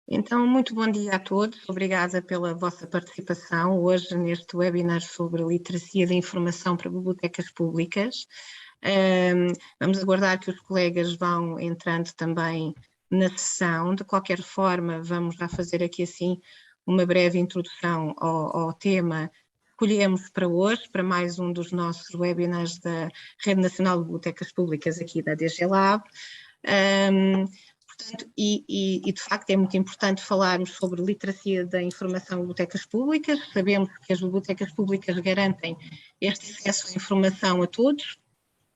Então, muito bom dia a todos. Obrigada pela vossa participação hoje neste webinar sobre literacia da informação para bibliotecas públicas. Vamos aguardar que os colegas vão entrando também na sessão. De qualquer forma, vamos já fazer aqui assim uma breve introdução ao tema que escolhemos para hoje, para mais um dos nossos webinars da Rede Nacional de Bibliotecas Públicas aqui da DG Lab. Portanto, de facto é muito importante falarmos sobre literacia da informação em bibliotecas públicas. Sabemos que as bibliotecas públicas garantem este acesso à informação a todos.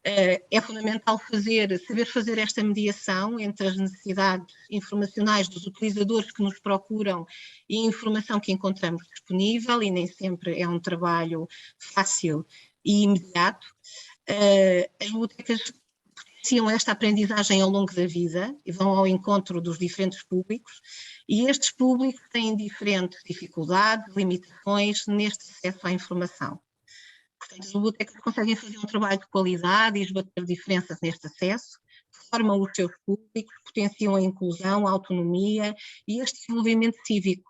É fundamental saber fazer esta mediação entre as necessidades informacionais dos utilizadores que nos procuram e a informação que encontramos disponível, e nem sempre é um trabalho fácil e imediato. As bibliotecas potenciam esta aprendizagem ao longo da vida e vão ao encontro dos diferentes públicos, e estes públicos têm diferentes dificuldades, limitações neste acesso à informação. Portanto, as bibliotecas conseguem fazer um trabalho de qualidade e esbater diferenças neste acesso, formam os seus públicos, potenciam a inclusão, a autonomia e este desenvolvimento cívico.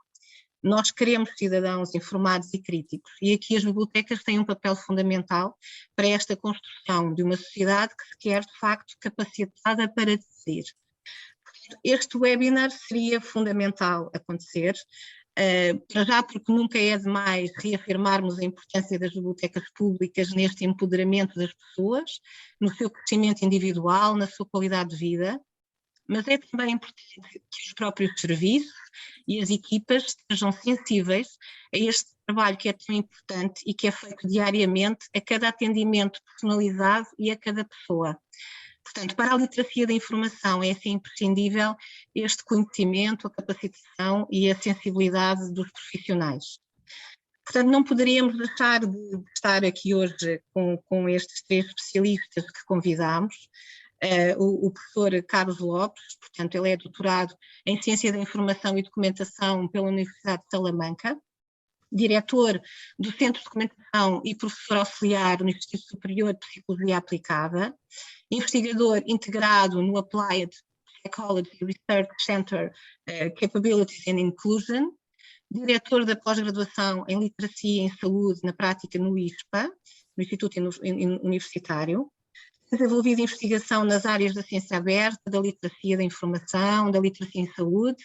Nós queremos cidadãos informados e críticos, e aqui as bibliotecas têm um papel fundamental para esta construção de uma sociedade que se quer, de facto, capacitada para decidir. Este webinar seria fundamental acontecer, para já porque nunca é demais reafirmarmos a importância das bibliotecas públicas neste empoderamento das pessoas, no seu crescimento individual, na sua qualidade de vida, mas é também importante que os próprios serviços e as equipas sejam sensíveis a este trabalho que é tão importante e que é feito diariamente a cada atendimento personalizado e a cada pessoa. Portanto, para a literacia da informação é assim imprescindível este conhecimento, a capacitação e a sensibilidade dos profissionais. Portanto, não poderíamos deixar de estar aqui hoje com estes três especialistas que convidámos. O professor Carlos Lopes, portanto, ele é doutorado em Ciência da Informação e Documentação pela Universidade de Salamanca, diretor do Centro de Documentação e professor auxiliar no Instituto Superior de Psicologia Aplicada, investigador integrado no Applied Psychology Research Center Capabilities and Inclusion, diretor da pós-graduação em Literacia em Saúde na Prática no ISPA, no Instituto Universitário, desenvolvido investigação nas áreas da ciência aberta, da literacia da informação, da literacia em saúde.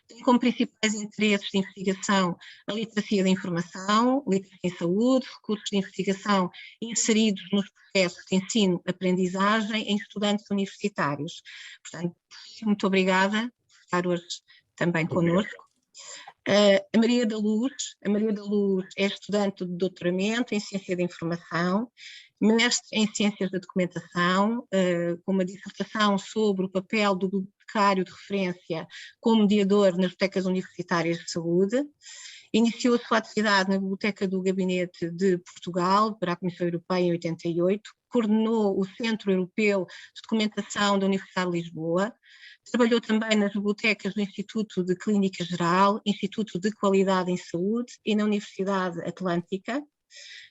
Tem como principais interesses de investigação a literacia da informação, literacia em saúde, recursos de investigação inseridos nos processos de ensino-aprendizagem em estudantes universitários. Portanto, muito obrigada por estar hoje também connosco. A Maria da Luz é estudante de doutoramento em Ciência da Informação, mestre em Ciências da Documentação, com uma dissertação sobre o papel do bibliotecário de referência como mediador nas bibliotecas universitárias de saúde. Iniciou a sua atividade na Biblioteca do Gabinete de Portugal para a Comissão Europeia em 88, coordenou o Centro Europeu de Documentação da Universidade de Lisboa, trabalhou também nas bibliotecas do Instituto de Clínica Geral, Instituto de Qualidade em Saúde e na Universidade Atlântica.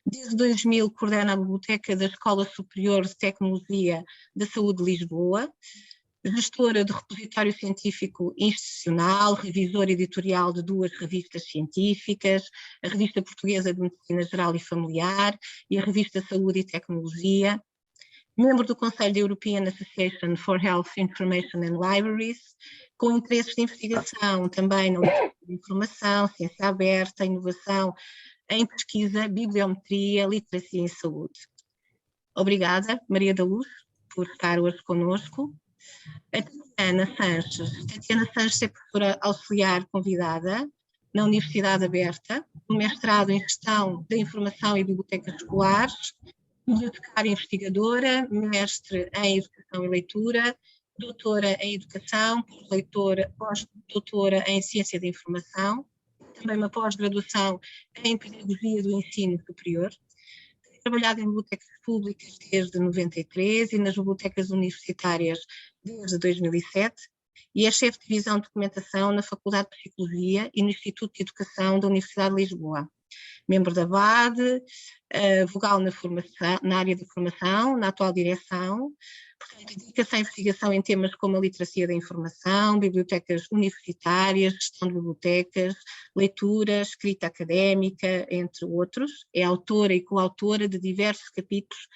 Desde 2000 coordena a Biblioteca da Escola Superior de Tecnologia da Saúde de Lisboa, gestora do repositório científico institucional, revisora editorial de 2 revistas científicas, a Revista Portuguesa de Medicina Geral e Familiar e a Revista Saúde e Tecnologia, membro do Conselho da European Association for Health Information and Libraries, com interesses de investigação também na literacia de informação, ciência aberta, inovação em pesquisa, bibliometria, literacia em saúde. Obrigada, Maria da Luz, por estar hoje connosco. A Tatiana Sanches é professora auxiliar convidada na Universidade Aberta, um mestrado em Gestão da Informação e Bibliotecas Escolares, bibliotecária investigadora, mestre em Educação e Leitura, doutora em Educação, pós-doutora em Ciência da Informação, também uma pós-graduação em Pedagogia do Ensino Superior. Tem trabalhado em bibliotecas públicas desde 93 e nas bibliotecas universitárias desde 2007 e é chefe de divisão de documentação na Faculdade de Psicologia e no Instituto de Educação da Universidade de Lisboa. Membro da BAD, vogal na área da formação, na atual direção, Portanto, dedica-se à investigação em temas como a literacia da informação, bibliotecas universitárias, gestão de bibliotecas, leitura, escrita académica, entre outros. É autora e coautora de diversos capítulos,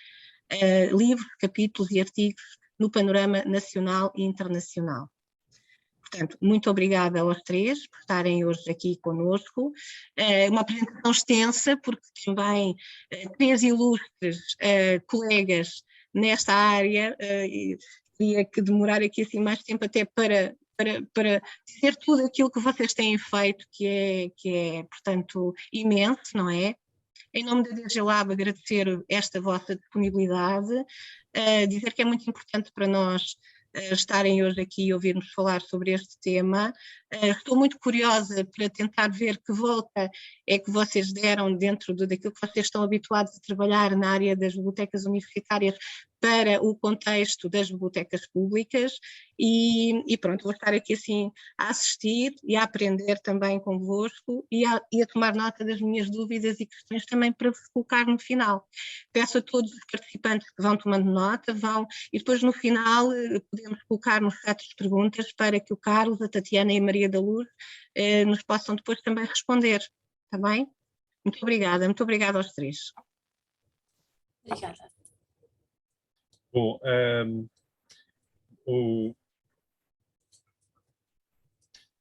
livros, capítulos e artigos no panorama nacional e internacional. Portanto, muito obrigada aos três por estarem hoje aqui conosco. Uma apresentação extensa, porque também três ilustres colegas nesta área, e teria que demorar aqui assim mais tempo até para dizer tudo aquilo que vocês têm feito, que é portanto, imenso, não é? Em nome da DG Lab, agradecer esta vossa disponibilidade, dizer que é muito importante para nós estarem hoje aqui e ouvirmos falar sobre este tema. Estou muito curiosa para tentar ver que volta é que vocês deram dentro daquilo que vocês estão habituados a trabalhar na área das bibliotecas universitárias para o contexto das bibliotecas públicas e pronto, vou estar aqui assim a assistir e a aprender também convosco e a tomar nota das minhas dúvidas e questões também para vos colocar no final. Peço a todos os participantes que vão tomando nota, e depois no final podemos colocar nos chat de perguntas para que o Carlos, a Tatiana e a Maria da Luz nos possam depois também responder, está bem? Muito obrigada aos três. Obrigada. Bom,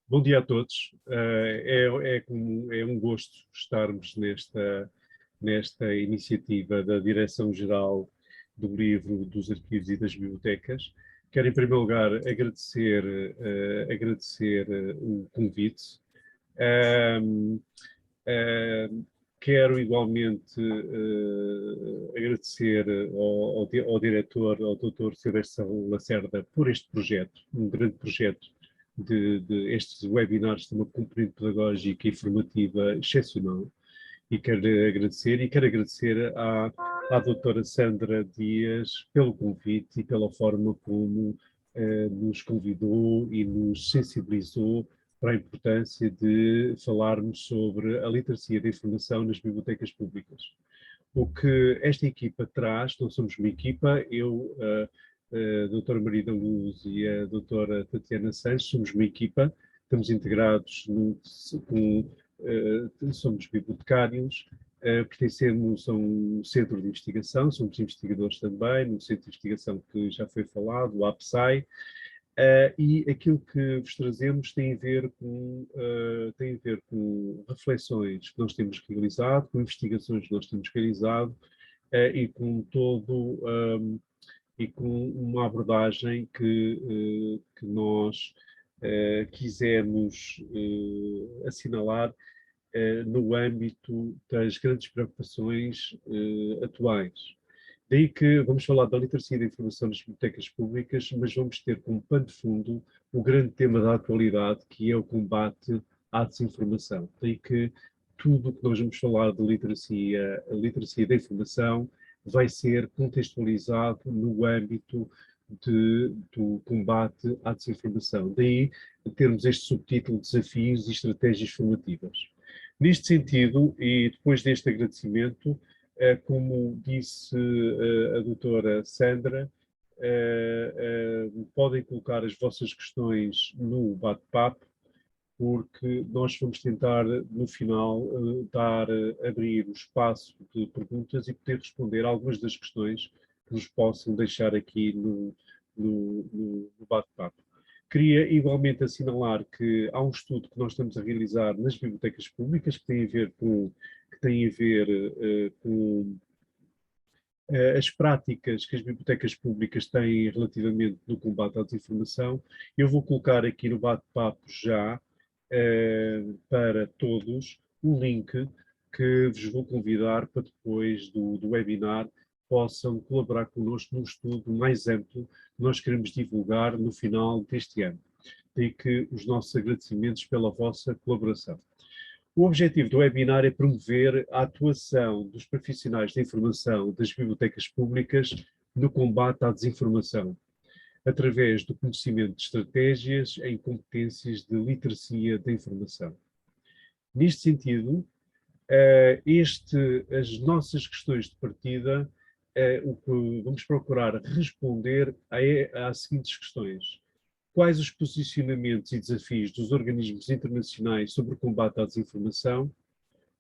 bom dia a todos. É um gosto estarmos nesta iniciativa da Direção-Geral do Livro, dos Arquivos e das Bibliotecas. Quero, em primeiro lugar, agradecer o convite. Quero igualmente agradecer ao diretor, ao Dr. Silvestre Lacerda, por este projeto, um grande projeto de estes webinars de uma componente pedagógica e formativa excepcional. E quero agradecer à doutora Sandra Dias pelo convite e pela forma como nos convidou e nos sensibilizou para a importância de falarmos sobre a literacia da informação nas bibliotecas públicas. O que esta equipa traz, nós somos uma equipa, eu, a doutora Maria da Luz e a doutora Tatiana Sanches, somos uma equipa, estamos integrados somos bibliotecários, pertencemos a um centro de investigação, somos investigadores também, num centro de investigação que já foi falado, o APSAI, e aquilo que vos trazemos tem a ver com reflexões que nós temos realizado, com investigações que nós temos realizado, e com uma abordagem que nós quisemos assinalar no âmbito das grandes preocupações atuais. Daí que vamos falar da literacia da informação nas bibliotecas públicas, mas vamos ter como pano de fundo o grande tema da atualidade, que é o combate à desinformação. Daí que tudo o que nós vamos falar de a literacia da informação, vai ser contextualizado no âmbito do combate à desinformação. Daí termos este subtítulo, Desafios e Estratégias Formativas. Neste sentido, e depois deste agradecimento, como disse a doutora Sandra, podem colocar as vossas questões no bate-papo, porque nós vamos tentar, no final, abrir o espaço de perguntas e poder responder algumas das questões que nos possam deixar aqui no bate-papo. Queria igualmente assinalar que há um estudo que nós estamos a realizar nas bibliotecas públicas que tem a ver com as práticas que as bibliotecas públicas têm relativamente no combate à desinformação. Eu vou colocar aqui no bate-papo já, para todos, um link que vos vou convidar para depois do webinar possam colaborar connosco num estudo mais amplo que nós queremos divulgar no final deste ano. Daí que os nossos agradecimentos pela vossa colaboração. O objetivo do webinar é promover a atuação dos profissionais da informação das bibliotecas públicas no combate à desinformação, através do conhecimento de estratégias em competências de literacia da informação. Neste sentido, as nossas questões de partida o que vamos procurar responder às seguintes questões. Quais os posicionamentos e desafios dos organismos internacionais sobre o combate à desinformação?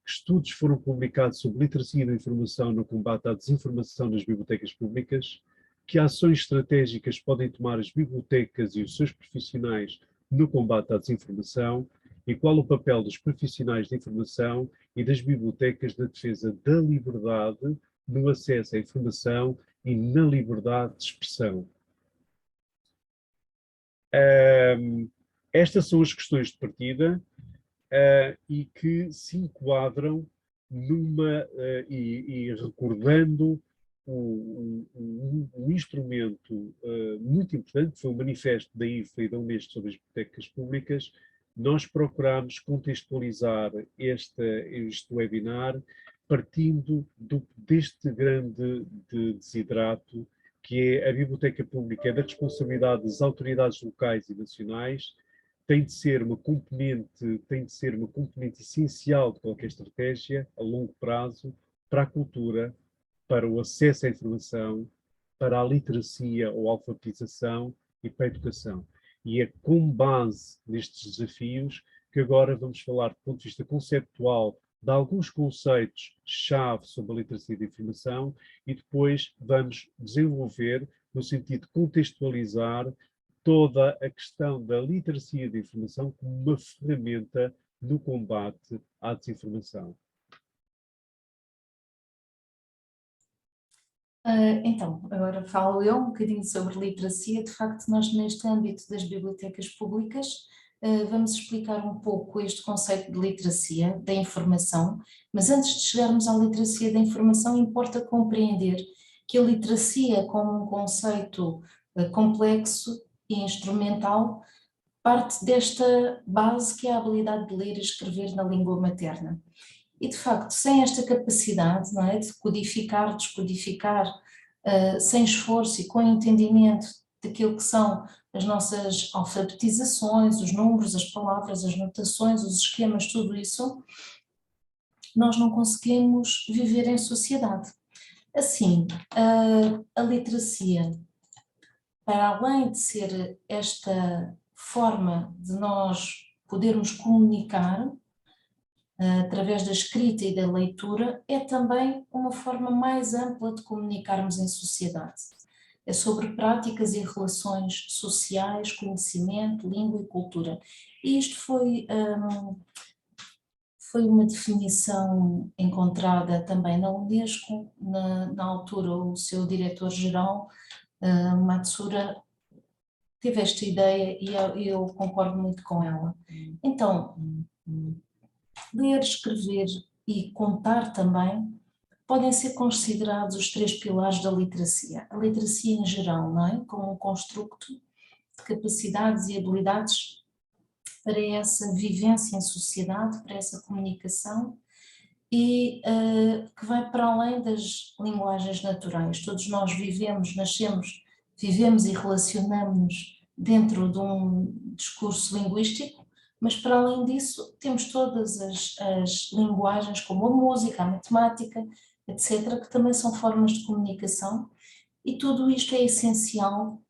Que estudos foram publicados sobre literacia da informação no combate à desinformação nas bibliotecas públicas? Que ações estratégicas podem tomar as bibliotecas e os seus profissionais no combate à desinformação? E qual o papel dos profissionais de informação e das bibliotecas na defesa da liberdade no acesso à informação e na liberdade de expressão? Estas são as questões de partida e que se enquadram e recordando um instrumento muito importante, que foi o manifesto da IFA e da Unesco sobre as bibliotecas públicas. Nós procuramos contextualizar este webinar partindo deste grande desidrato, que é a biblioteca pública, é da responsabilidade das autoridades locais e nacionais, tem de ser uma componente essencial de qualquer estratégia a longo prazo para a cultura, para o acesso à informação, para a literacia ou alfabetização e para a educação. E é com base nestes desafios que agora vamos falar do ponto de vista conceptual de alguns conceitos-chave sobre a literacia da informação e depois vamos desenvolver no sentido de contextualizar toda a questão da literacia da informação como uma ferramenta no combate à desinformação. Então, agora falo eu um bocadinho sobre literacia. De facto, nós neste âmbito das bibliotecas públicas vamos explicar um pouco este conceito de literacia da informação, mas antes de chegarmos à literacia da informação, importa compreender que a literacia, como um conceito complexo e instrumental, parte desta base que é a habilidade de ler e escrever na língua materna. E de facto, sem esta capacidade, não é, de codificar, descodificar, sem esforço e com entendimento daquilo que são as nossas alfabetizações, os números, as palavras, as notações, os esquemas, tudo isso, nós não conseguimos viver em sociedade. Assim, a literacia, para além de ser esta forma de nós podermos comunicar através da escrita e da leitura, é também uma forma mais ampla de comunicarmos em sociedade. É sobre práticas e relações sociais, conhecimento, língua e cultura. E isto foi uma definição encontrada também na Unesco, na altura o seu diretor-geral, Matsuura, teve esta ideia e eu concordo muito com ela. Então, ler, escrever e contar também podem ser considerados os 3 pilares da literacia. A literacia em geral, não é? Como um construto de capacidades e habilidades para essa vivência em sociedade, para essa comunicação e que vai para além das linguagens naturais. Todos nós vivemos, nascemos, vivemos e relacionamos-nos dentro de um discurso linguístico, mas para além disso temos todas as linguagens como a música, a matemática, etc., que também são formas de comunicação e tudo isto é essencial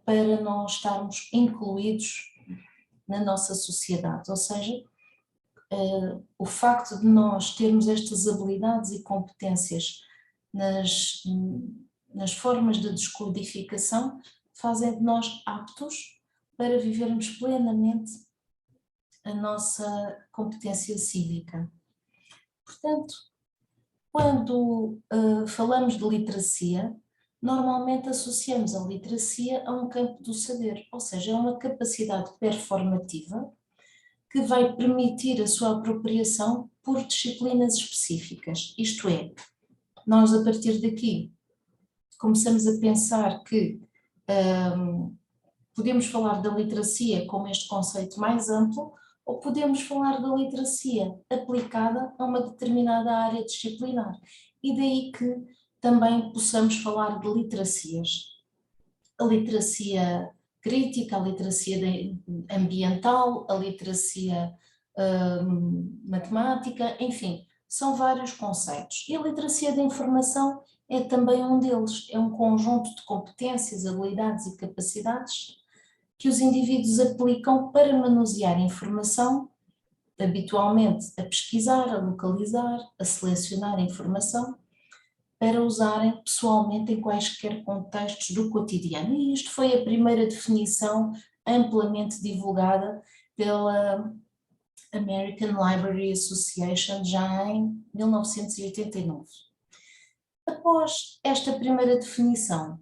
para nós estarmos incluídos na nossa sociedade, ou seja, o facto de nós termos estas habilidades e competências nas formas de descodificação fazem de nós aptos para vivermos plenamente a nossa competência cívica. Portanto, quando falamos de literacia, normalmente associamos a literacia a um campo do saber, ou seja, é uma capacidade performativa que vai permitir a sua apropriação por disciplinas específicas. Isto é, nós a partir daqui começamos a pensar que podemos falar da literacia como este conceito mais amplo ou podemos falar da literacia aplicada a uma determinada área disciplinar. E daí que também possamos falar de literacias. A literacia crítica, a literacia ambiental, a literacia matemática, enfim, são vários conceitos. E a literacia da informação é também um deles, é um conjunto de competências, habilidades e capacidades que os indivíduos aplicam para manusear informação, habitualmente a pesquisar, a localizar, a selecionar informação, para usarem pessoalmente em quaisquer contextos do cotidiano. E isto foi a primeira definição amplamente divulgada pela American Library Association já em 1989. Após esta primeira definição,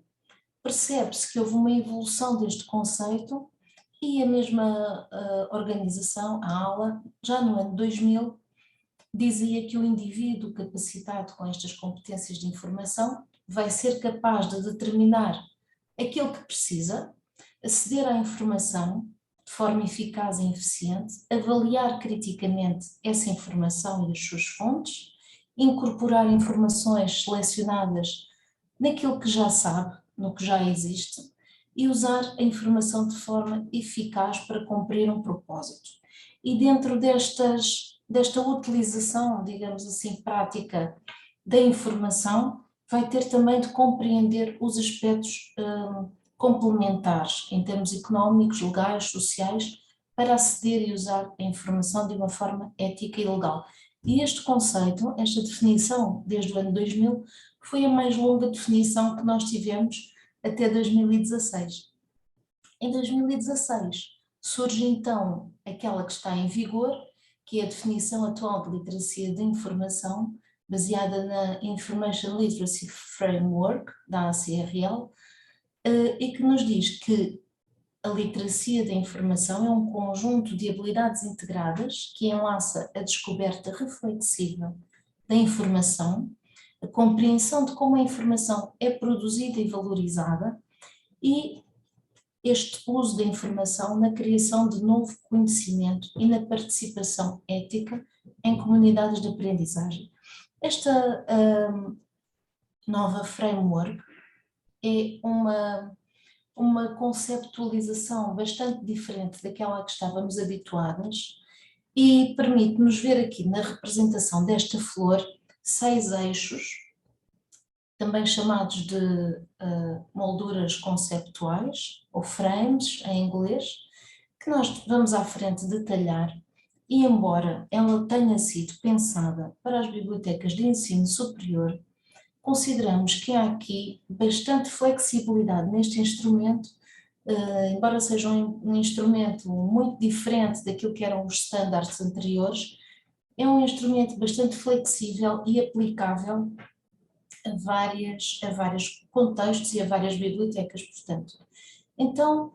percebe-se que houve uma evolução deste conceito e a mesma organização, a ALA, já no ano 2000, dizia que o indivíduo capacitado com estas competências de informação vai ser capaz de determinar aquilo que precisa, aceder à informação de forma eficaz e eficiente, avaliar criticamente essa informação e as suas fontes, incorporar informações selecionadas naquilo que já sabe, no que já existe, e usar a informação de forma eficaz para cumprir um propósito. E dentro desta utilização, digamos assim, prática da informação, vai ter também de compreender os aspectos complementares, em termos económicos, legais, sociais, para aceder e usar a informação de uma forma ética e legal. E este conceito, esta definição, desde o ano 2000, foi a mais longa definição que nós tivemos até 2016. Em 2016 surge então aquela que está em vigor, que é a definição atual de literacia de informação, baseada na Information Literacy Framework, da ACRL, e que nos diz que a literacia da informação é um conjunto de habilidades integradas que enlaça a descoberta reflexiva da informação, a compreensão de como a informação é produzida e valorizada e este uso da informação na criação de novo conhecimento e na participação ética em comunidades de aprendizagem. Esta nova framework é uma conceptualização bastante diferente daquela a que estávamos habituadas e permite-nos ver aqui na representação desta flor 6 eixos, também chamados de molduras conceptuais, ou frames em inglês, que nós vamos à frente detalhar, e embora ela tenha sido pensada para as bibliotecas de ensino superior, consideramos que há aqui bastante flexibilidade neste instrumento, embora seja um instrumento muito diferente daquilo que eram os standards anteriores, é um instrumento bastante flexível e aplicável a vários contextos e a várias bibliotecas, portanto. Então,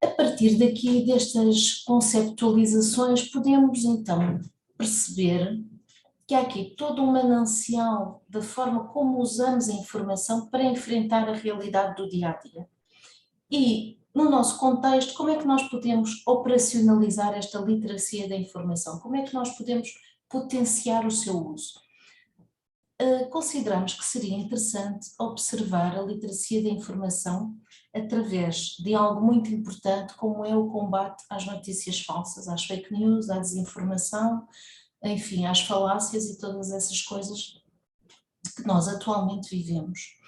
a partir daqui destas conceptualizações, podemos então perceber que há aqui todo um manancial da forma como usamos a informação para enfrentar a realidade do dia-a-dia. E, no nosso contexto, como é que nós podemos operacionalizar esta literacia da informação? Como é que nós podemos potenciar o seu uso? Consideramos que seria interessante observar a literacia da informação através de algo muito importante como é o combate às notícias falsas, às fake news, à desinformação, enfim, às falácias e todas essas coisas que nós atualmente vivemos.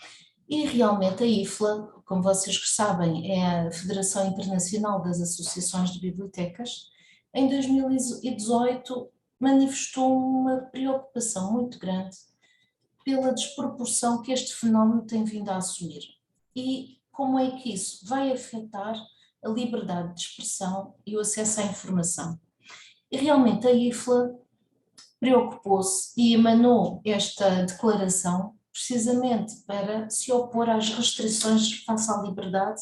E realmente a IFLA, como vocês sabem, é a Federação Internacional das Associações de Bibliotecas, em 2018 manifestou uma preocupação muito grande pela desproporção que este fenómeno tem vindo a assumir e como é que isso vai afetar a liberdade de expressão e o acesso à informação. E realmente a IFLA preocupou-se e emanou esta declaração precisamente para se opor às restrições face à liberdade,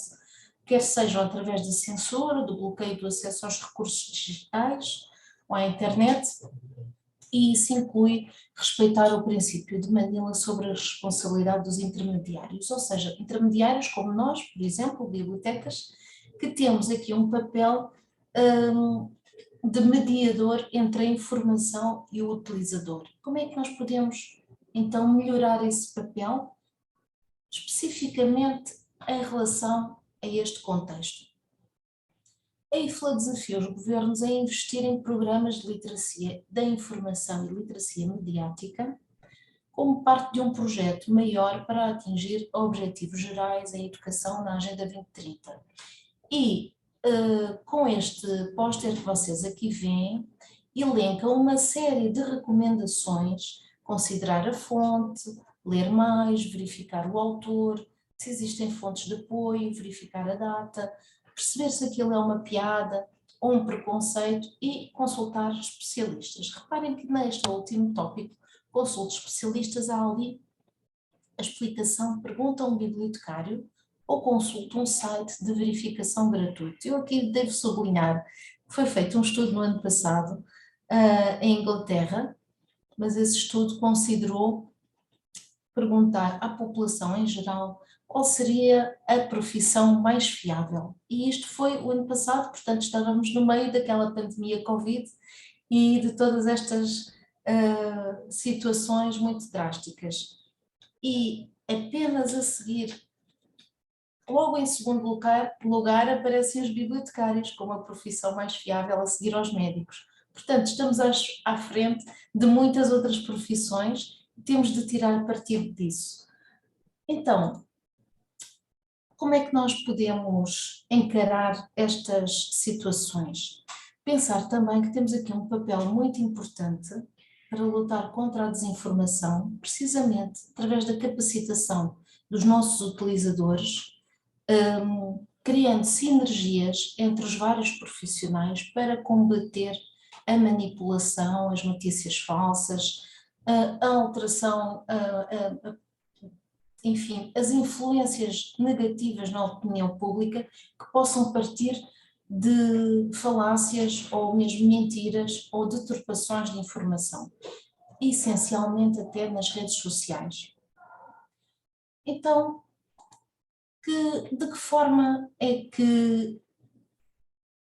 quer sejam através da censura, do bloqueio do acesso aos recursos digitais ou à internet, e isso inclui respeitar o princípio de Manila sobre a responsabilidade dos intermediários, ou seja, intermediários como nós, por exemplo, bibliotecas, que temos aqui um papel de mediador entre a informação e o utilizador. Como é que nós podemos então melhorar esse papel, especificamente em relação a este contexto? A IFLA desafia os governos a investir em programas de literacia da informação e literacia mediática, como parte de um projeto maior para atingir objetivos gerais em educação na Agenda 2030. E com este póster que vocês aqui veem, elenca uma série de recomendações: considerar a fonte, ler mais, verificar o autor, se existem fontes de apoio, verificar a data, perceber se aquilo é uma piada ou um preconceito e consultar especialistas. Reparem que neste último tópico, consulte especialistas, há ali a explicação: pergunta a um bibliotecário ou consulta um site de verificação gratuito. Eu aqui devo sublinhar que foi feito um estudo no ano passado em Inglaterra, mas esse estudo considerou perguntar à população em geral qual seria a profissão mais fiável. E isto foi o ano passado, portanto estávamos no meio daquela pandemia Covid e de todas estas situações muito drásticas. E apenas a seguir, logo em segundo lugar, aparecem os bibliotecários como a profissão mais fiável a seguir aos médicos. Portanto, estamos à frente de muitas outras profissões e temos de tirar partido disso. Então, como é que nós podemos encarar estas situações? Pensar também que temos aqui um papel muito importante para lutar contra a desinformação, precisamente através da capacitação dos nossos utilizadores, criando sinergias entre os vários profissionais para combater a manipulação, as notícias falsas, a alteração, enfim, as influências negativas na opinião pública que possam partir de falácias ou mesmo mentiras ou deturpações de informação, essencialmente até nas redes sociais. Então, de que forma é que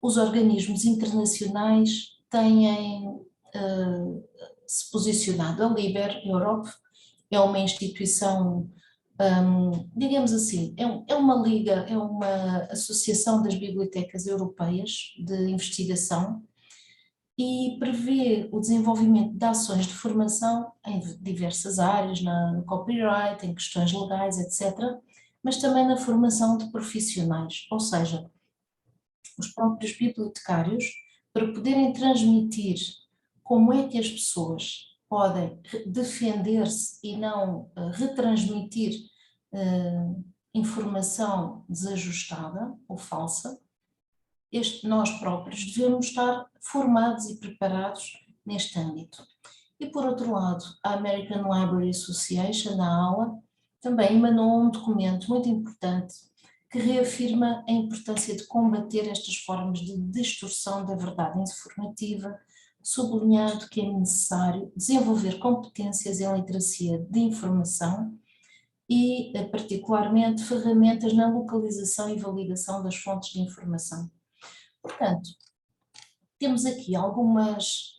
os organismos internacionais têm se posicionado? A Liber Europe é uma instituição, digamos assim, é uma liga, é uma associação das bibliotecas europeias de investigação e prevê o desenvolvimento de ações de formação em diversas áreas, no copyright, em questões legais, etc., mas também na formação de profissionais, ou seja, os próprios bibliotecários, para poderem transmitir como é que as pessoas podem defender-se e não retransmitir informação desajustada ou falsa. Nós próprios devemos estar formados e preparados neste âmbito. E por outro lado, a American Library Association, a ALA, também emanou um documento muito importante que reafirma a importância de combater estas formas de distorção da verdade informativa, sublinhando que é necessário desenvolver competências em literacia de informação e, particularmente, ferramentas na localização e validação das fontes de informação. Portanto, temos aqui algumas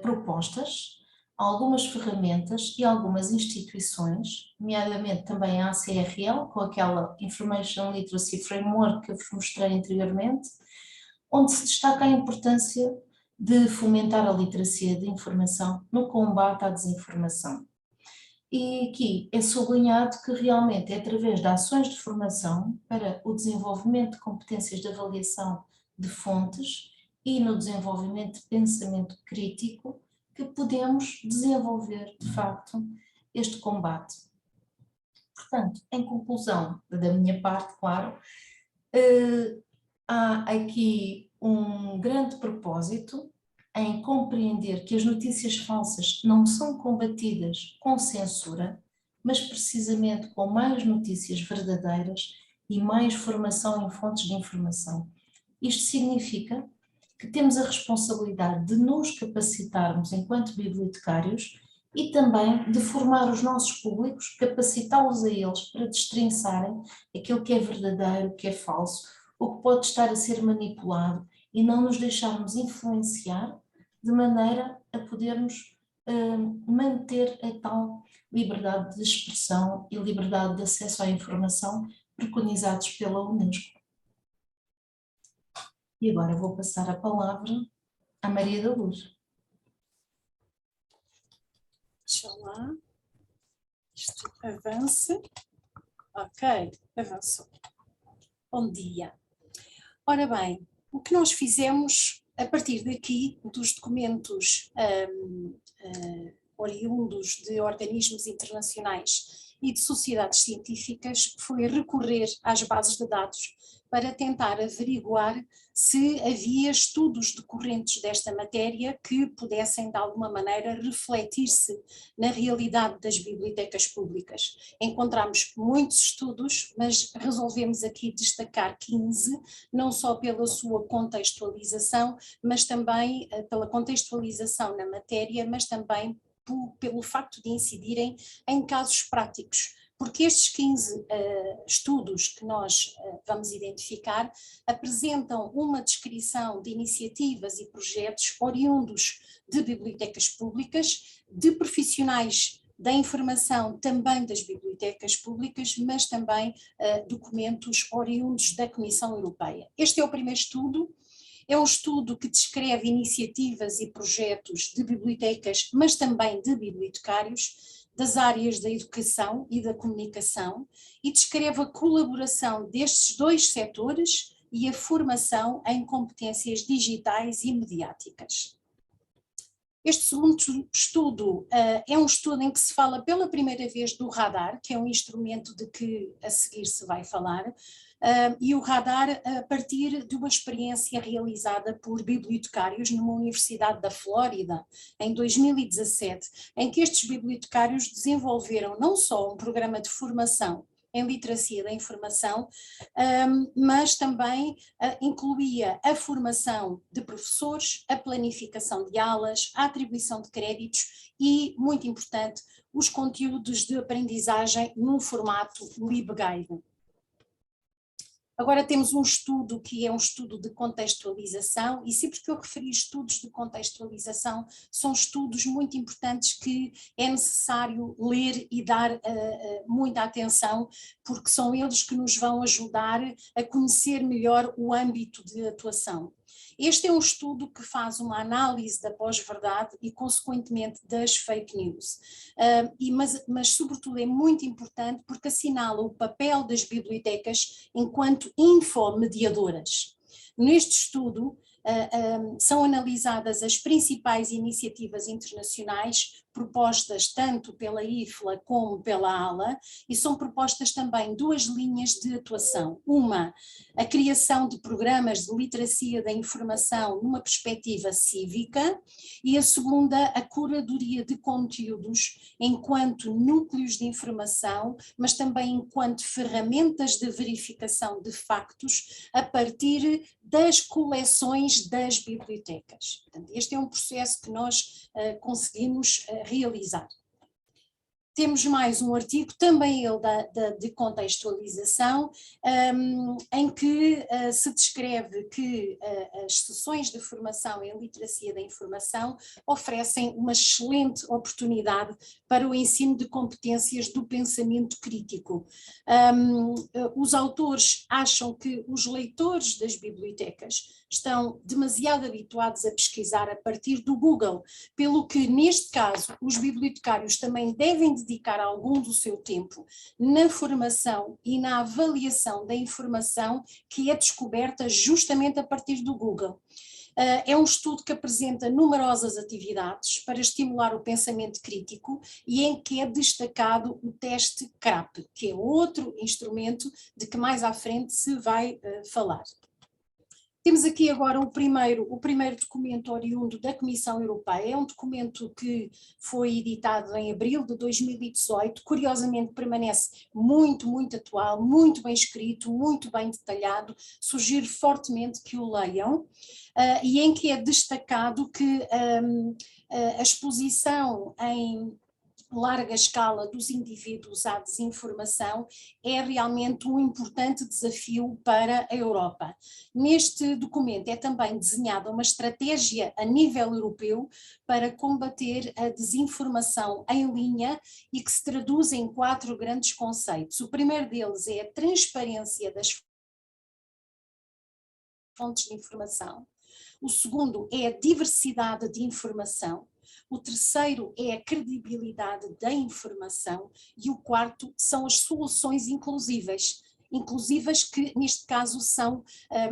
propostas, algumas ferramentas e algumas instituições, nomeadamente também a ACRL, com aquela Information Literacy Framework que eu vos mostrei anteriormente, onde se destaca a importância de fomentar a literacia de informação no combate à desinformação. E aqui é sublinhado que realmente é através de ações de formação para o desenvolvimento de competências de avaliação de fontes e no desenvolvimento de pensamento crítico que podemos desenvolver, de facto, este combate. Portanto, em conclusão da minha parte, claro, há aqui um grande propósito em compreender que as notícias falsas não são combatidas com censura, mas precisamente com mais notícias verdadeiras e mais formação em fontes de informação. Isto significa que temos a responsabilidade de nos capacitarmos enquanto bibliotecários e também de formar os nossos públicos, capacitá-los a eles para destrinçarem aquilo que é verdadeiro, o que é falso, o que pode estar a ser manipulado e não nos deixarmos influenciar de maneira a podermos manter a tal liberdade de expressão e liberdade de acesso à informação preconizados pela Unesco. E agora vou passar a palavra à Maria da Luz. Deixa lá. isto avance. Ok, avançou. Bom dia. Ora bem, o que nós fizemos a partir daqui, dos documentos oriundos de organismos internacionais e de sociedades científicas, foi recorrer às bases de dados para tentar averiguar se havia estudos decorrentes desta matéria que pudessem de alguma maneira refletir-se na realidade das bibliotecas públicas. Encontramos muitos estudos, mas resolvemos aqui destacar 15, não só pela sua contextualização, mas também pela contextualização na matéria, mas também pelo facto de incidirem em casos práticos, porque estes 15 estudos que nós vamos identificar apresentam uma descrição de iniciativas e projetos oriundos de bibliotecas públicas, de profissionais da informação também das bibliotecas públicas, mas também documentos oriundos da Comissão Europeia. Este é o primeiro estudo. É um estudo que descreve iniciativas e projetos de bibliotecas, mas também de bibliotecários, das áreas da educação e da comunicação, e descreve a colaboração destes dois setores e a formação em competências digitais e mediáticas. Este segundo estudo é um estudo em que se fala pela primeira vez do radar, que é um instrumento de que a seguir se vai falar, e o radar a partir de uma experiência realizada por bibliotecários numa universidade da Flórida em 2017, em que estes bibliotecários desenvolveram não só um programa de formação em literacia da informação, mas também incluía a formação de professores, a planificação de aulas, a atribuição de créditos e, muito importante, os conteúdos de aprendizagem num formato LibGuide. Agora temos um estudo que é um estudo de contextualização, e sempre que eu referi estudos de contextualização, são estudos muito importantes que é necessário ler e dar muita atenção, porque são eles que nos vão ajudar a conhecer melhor o âmbito de atuação. Este é um estudo que faz uma análise da pós-verdade e, consequentemente, das fake news. Mas, sobretudo, é muito importante porque assinala o papel das bibliotecas enquanto infomediadoras. Neste estudo, são analisadas as principais iniciativas internacionais propostas tanto pela IFLA como pela ALA, e são propostas também duas linhas de atuação. Uma, a criação de programas de literacia da informação numa perspectiva cívica, e a segunda, a curadoria de conteúdos enquanto núcleos de informação, mas também enquanto ferramentas de verificação de factos a partir das coleções das bibliotecas. Portanto, este é um processo que nós conseguimos realizar. Temos mais um artigo, também ele de contextualização, em que se descreve que as sessões de formação em literacia da informação oferecem uma excelente oportunidade para o ensino de competências do pensamento crítico. Os autores acham que os leitores das bibliotecas estão demasiado habituados a pesquisar a partir do Google, pelo que, neste caso, os bibliotecários também devem dedicar algum do seu tempo na formação e na avaliação da informação que é descoberta justamente a partir do Google. É um estudo que apresenta numerosas atividades para estimular o pensamento crítico e em que é destacado o teste CRAP, que é outro instrumento de que mais à frente se vai falar. Temos aqui agora o primeiro documento oriundo da Comissão Europeia, é um documento que foi editado em abril de 2018, curiosamente permanece muito, muito atual, muito bem escrito, muito bem detalhado, sugiro fortemente que o leiam, e em que é destacado que a exposição em larga escala dos indivíduos à desinformação é realmente um importante desafio para a Europa. Neste documento é também desenhada uma estratégia a nível europeu para combater a desinformação em linha e que se traduz em 4 grandes conceitos. O primeiro deles é a transparência das fontes de informação. O segundo é a diversidade de informação. O terceiro é a credibilidade da informação e o quarto são as soluções inclusivas que neste caso são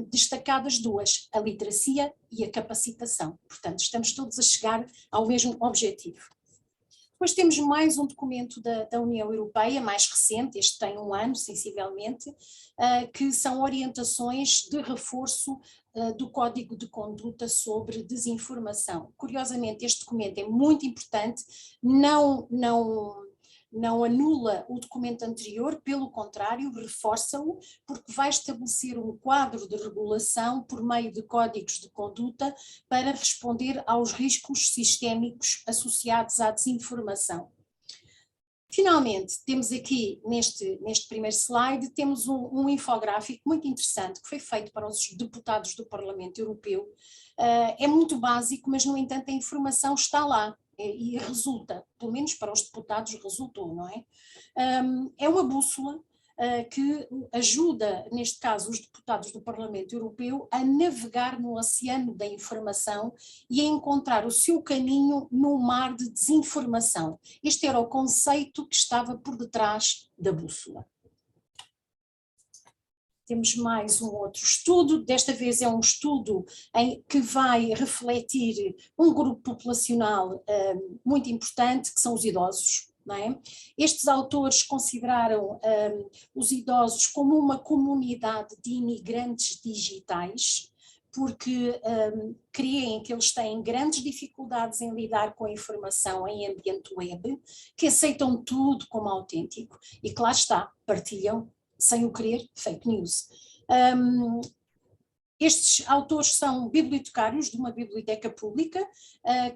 destacadas duas, a literacia e a capacitação. Portanto, estamos todos a chegar ao mesmo objetivo. Depois temos mais um documento da União Europeia, mais recente, este tem 1 ano, sensivelmente, que são orientações de reforço do Código de Conduta sobre Desinformação. Curiosamente, este documento é muito importante, não anula o documento anterior, pelo contrário, reforça-o, porque vai estabelecer um quadro de regulação por meio de códigos de conduta para responder aos riscos sistémicos associados à desinformação. Finalmente, temos aqui neste primeiro slide, temos um infográfico muito interessante que foi feito para os deputados do Parlamento Europeu. É muito básico, mas no entanto a informação está lá. E resulta, pelo menos para os deputados resultou, não é? É uma bússola que ajuda, neste caso, os deputados do Parlamento Europeu a navegar no oceano da informação e a encontrar o seu caminho no mar de desinformação. Este era o conceito que estava por detrás da bússola. Temos mais um outro estudo, desta vez é um estudo que vai refletir um grupo populacional muito importante, que são os idosos. Não é? Estes autores consideraram os idosos como uma comunidade de imigrantes digitais, porque creem que eles têm grandes dificuldades em lidar com a informação em ambiente web, que aceitam tudo como autêntico e que lá está, partilham sem o querer, fake news. Estes autores são bibliotecários de uma biblioteca pública,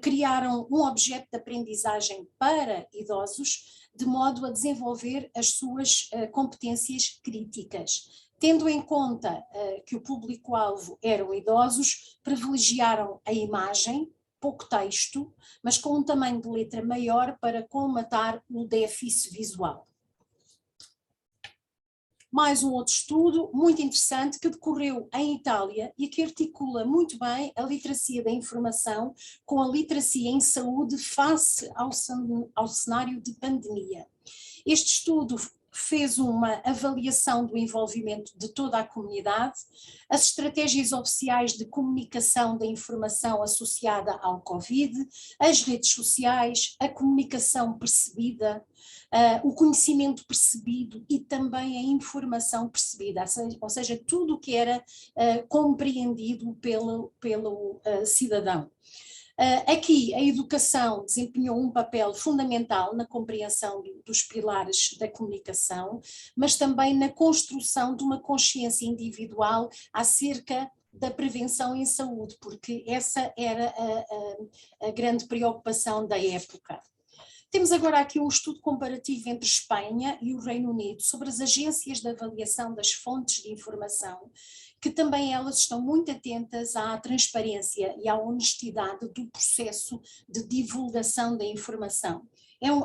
criaram um objeto de aprendizagem para idosos, de modo a desenvolver as suas competências críticas. Tendo em conta que o público-alvo eram idosos, privilegiaram a imagem, pouco texto, mas com um tamanho de letra maior para colmatar o déficit visual. Mais um outro estudo muito interessante que decorreu em Itália e que articula muito bem a literacia da informação com a literacia em saúde face ao cenário de pandemia. Este estudo fez uma avaliação do envolvimento de toda a comunidade, as estratégias oficiais de comunicação da informação associada ao Covid, as redes sociais, a comunicação percebida, o conhecimento percebido e também a informação percebida, ou seja, tudo o que era compreendido pelo cidadão. Aqui a educação desempenhou um papel fundamental na compreensão dos pilares da comunicação, mas também na construção de uma consciência individual acerca da prevenção em saúde, porque essa era a grande preocupação da época. Temos agora aqui um estudo comparativo entre Espanha e o Reino Unido sobre as agências de avaliação das fontes de informação, que também elas estão muito atentas à transparência e à honestidade do processo de divulgação da informação.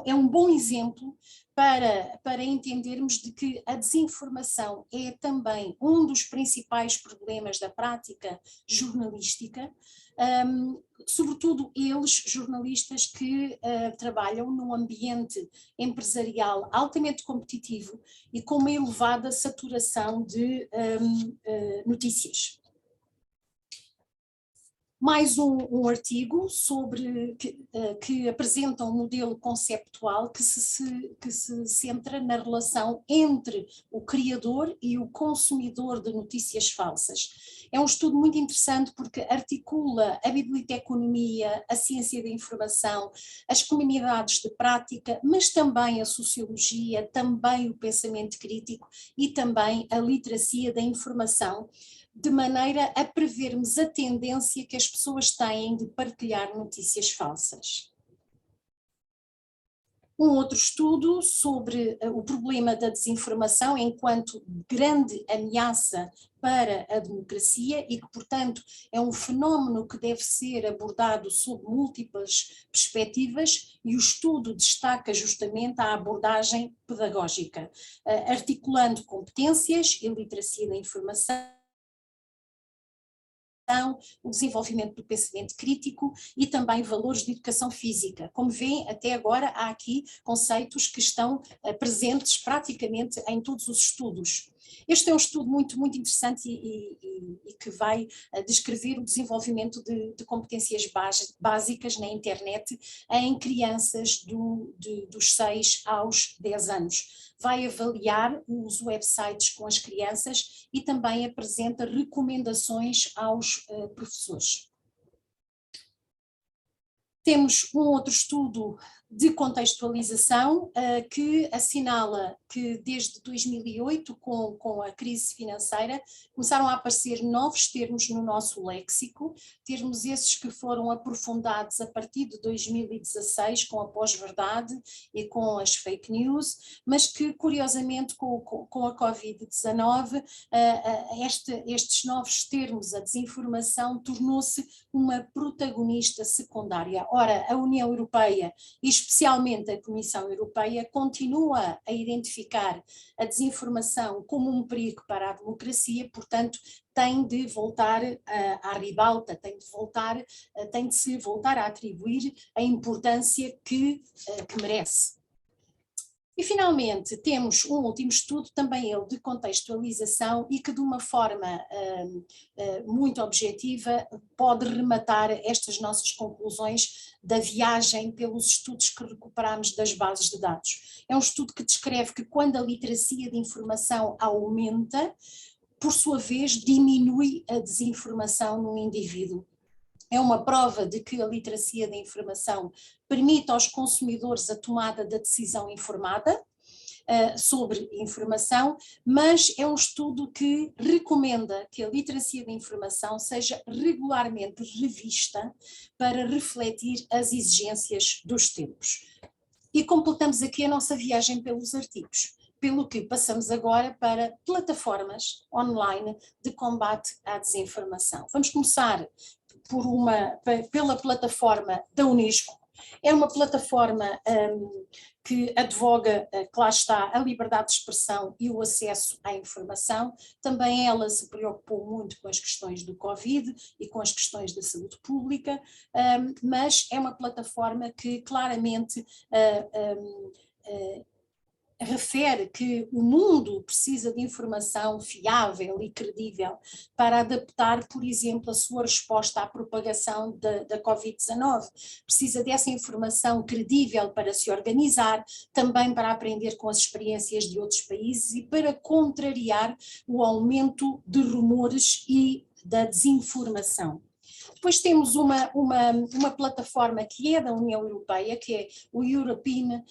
É um bom exemplo para entendermos de que a desinformação é também um dos principais problemas da prática jornalística, sobretudo eles, jornalistas que trabalham num ambiente empresarial altamente competitivo e com uma elevada saturação de notícias. Mais um artigo que apresenta um modelo conceptual que se centra na relação entre o criador e o consumidor de notícias falsas. É um estudo muito interessante porque articula a biblioteconomia, a ciência da informação, as comunidades de prática, mas também a sociologia, também o pensamento crítico e também a literacia da informação, de maneira a prevermos a tendência que as pessoas têm de partilhar notícias falsas. Um outro estudo sobre o problema da desinformação enquanto grande ameaça para a democracia e que, portanto, é um fenómeno que deve ser abordado sob múltiplas perspectivas, e o estudo destaca justamente a abordagem pedagógica, articulando competências e literacia da informação, o desenvolvimento do pensamento crítico e também valores de educação física. Como veem, até agora há aqui conceitos que estão presentes praticamente em todos os estudos. Este é um estudo muito interessante e que vai descrever o desenvolvimento de competências básicas na internet em crianças dos 6 aos 10 anos. Vai avaliar os websites com as crianças e também apresenta recomendações aos professores. Temos um outro estudo de contextualização que assinala que desde 2008, com a crise financeira, começaram a aparecer novos termos no nosso léxico, termos esses que foram aprofundados a partir de 2016 com a pós-verdade e com as fake news, mas que curiosamente com a Covid-19 estes novos termos, a desinformação, tornou-se uma protagonista secundária. Ora, a União Europeia e especialmente a Comissão Europeia continua a identificar a desinformação como um perigo para a democracia, portanto tem de voltar à ribalta, tem de se voltar a atribuir a importância que merece. E finalmente temos um último estudo, também ele de contextualização e que de uma forma muito objetiva pode rematar estas nossas conclusões da viagem pelos estudos que recuperamos das bases de dados. É um estudo que descreve que quando a literacia de informação aumenta, por sua vez diminui a desinformação no indivíduo. É uma prova de que a literacia da informação permite aos consumidores a tomada da decisão informada sobre informação, mas é um estudo que recomenda que a literacia da informação seja regularmente revista para refletir as exigências dos tempos. E completamos aqui a nossa viagem pelos artigos, pelo que passamos agora para plataformas online de combate à desinformação. Vamos começar pela plataforma da Unesco. É uma plataforma que advoga, que lá está, a liberdade de expressão e o acesso à informação. Também ela se preocupou muito com as questões do Covid e com as questões da saúde pública, mas é uma plataforma que claramente refere que o mundo precisa de informação fiável e credível para adaptar, por exemplo, a sua resposta à propagação da Covid-19. Precisa dessa informação credível para se organizar, também para aprender com as experiências de outros países e para contrariar o aumento de rumores e da desinformação. Depois temos uma plataforma que é da União Europeia, que é o European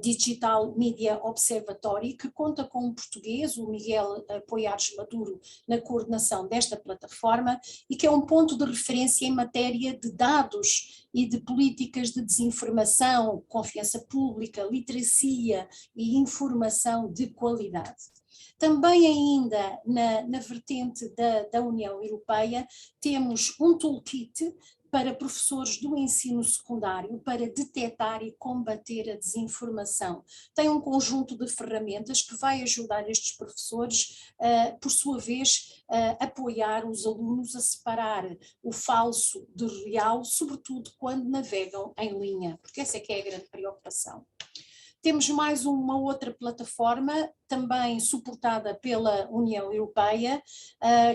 Digital Media Observatory, que conta com um português, o Miguel Poiares Maduro, na coordenação desta plataforma e que é um ponto de referência em matéria de dados e de políticas de desinformação, confiança pública, literacia e informação de qualidade. Também ainda na vertente da União Europeia temos um toolkit para professores do ensino secundário para detectar e combater a desinformação. Tem um conjunto de ferramentas que vai ajudar estes professores, por sua vez, apoiar os alunos a separar o falso do real, sobretudo quando navegam em linha, porque essa é que é a grande preocupação. Temos mais uma outra plataforma, também suportada pela União Europeia,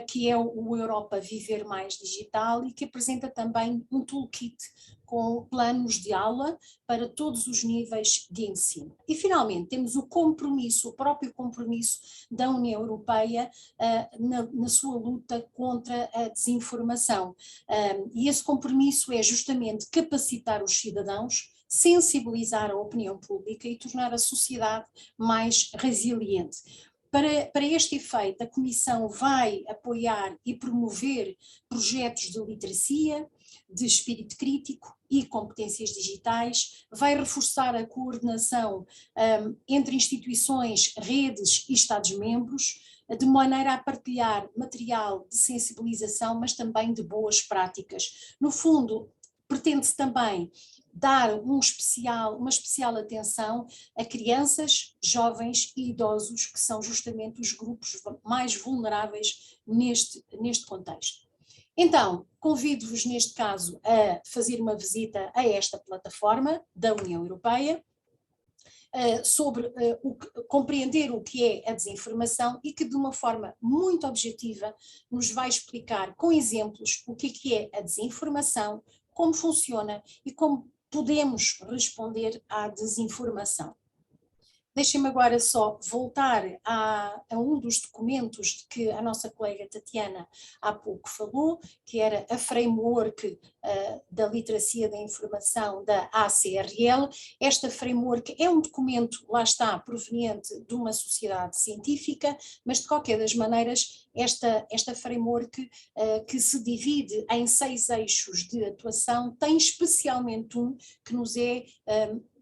que é o Europa Viver Mais Digital e que apresenta também um toolkit com planos de aula para todos os níveis de ensino. E finalmente temos o próprio compromisso da União Europeia na sua luta contra a desinformação. E esse compromisso é justamente capacitar os cidadãos, sensibilizar a opinião pública e tornar a sociedade mais resiliente. Para este efeito, a Comissão vai apoiar e promover projetos de literacia, de espírito crítico e competências digitais, vai reforçar a coordenação entre instituições, redes e Estados-membros, de maneira a partilhar material de sensibilização, mas também de boas práticas. No fundo, pretende-se também dar uma especial atenção a crianças, jovens e idosos, que são justamente os grupos mais vulneráveis neste contexto. Então, convido-vos neste caso a fazer uma visita a esta plataforma da União Europeia, sobre compreender o que é a desinformação e que de uma forma muito objetiva nos vai explicar com exemplos o que é a desinformação, como funciona e como podemos responder à desinformação. Deixem-me agora só voltar a um dos documentos de que a nossa colega Tatiana há pouco falou, que era a framework da literacia da informação da ACRL. Esta framework é um documento, lá está, proveniente de uma sociedade científica, mas de qualquer das maneiras esta framework que se divide em 6 eixos de atuação tem especialmente um que nos é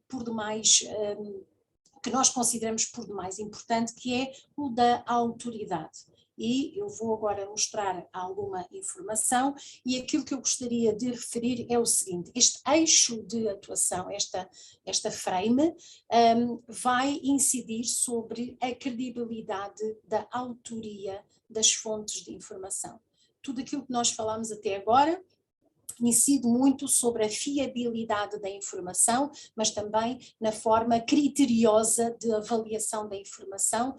por demais que nós consideramos por demais importante, que é o da autoridade. E eu vou agora mostrar alguma informação e aquilo que eu gostaria de referir é o seguinte: este eixo de atuação, esta frame, vai incidir sobre a credibilidade da autoria das fontes de informação. Tudo aquilo que nós falámos até agora incide muito sobre a fiabilidade da informação, mas também na forma criteriosa de avaliação da informação.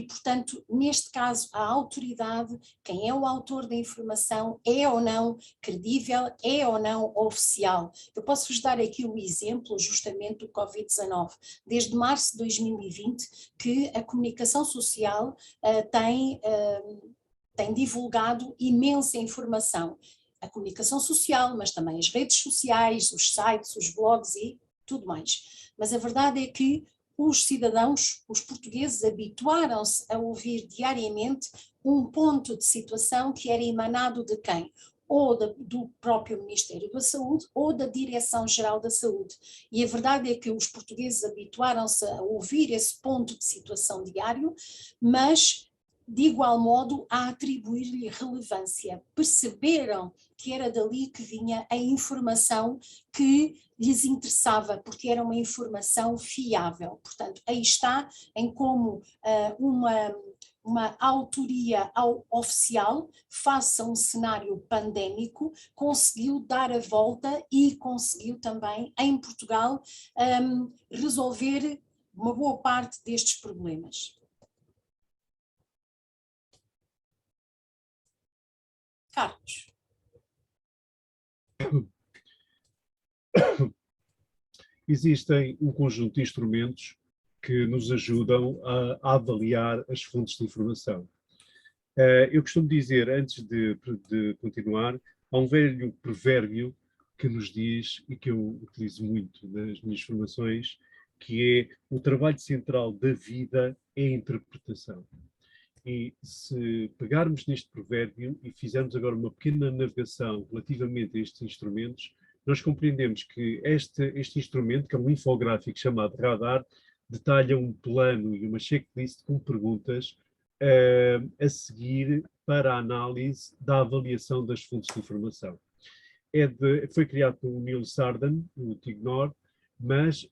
Portanto, neste caso, a autoridade, quem é o autor da informação, é ou não credível, é ou não oficial. Eu posso-vos dar aqui um exemplo justamente do Covid-19. Desde março de 2020 que a comunicação social tem divulgado imensa informação. A comunicação social, mas também as redes sociais, os sites, os blogs e tudo mais. Mas a verdade é que os cidadãos, os portugueses, habituaram-se a ouvir diariamente um ponto de situação que era emanado de quem? Ou do próprio Ministério da Saúde ou da Direção-Geral da Saúde. E a verdade é que os portugueses habituaram-se a ouvir esse ponto de situação diário, mas de igual modo a atribuir-lhe relevância. Perceberam que era dali que vinha a informação que lhes interessava, porque era uma informação fiável. Portanto, aí está em como uma autoria oficial, face a um cenário pandémico, conseguiu dar a volta e conseguiu também, em Portugal, resolver uma boa parte destes problemas. Carlos. Existem um conjunto de instrumentos que nos ajudam a avaliar as fontes de informação. Eu costumo dizer, antes de continuar, há um velho provérbio que nos diz, e que eu utilizo muito nas minhas formações, que é: o trabalho central da vida é a interpretação. E se pegarmos neste provérbio e fizermos agora uma pequena navegação relativamente a estes instrumentos, nós compreendemos que este instrumento, que é um infográfico chamado Radar, detalha um plano e uma checklist com perguntas a seguir para a análise da avaliação das fontes de informação. Foi criado por Neil Sardan, no TIGNOR, mas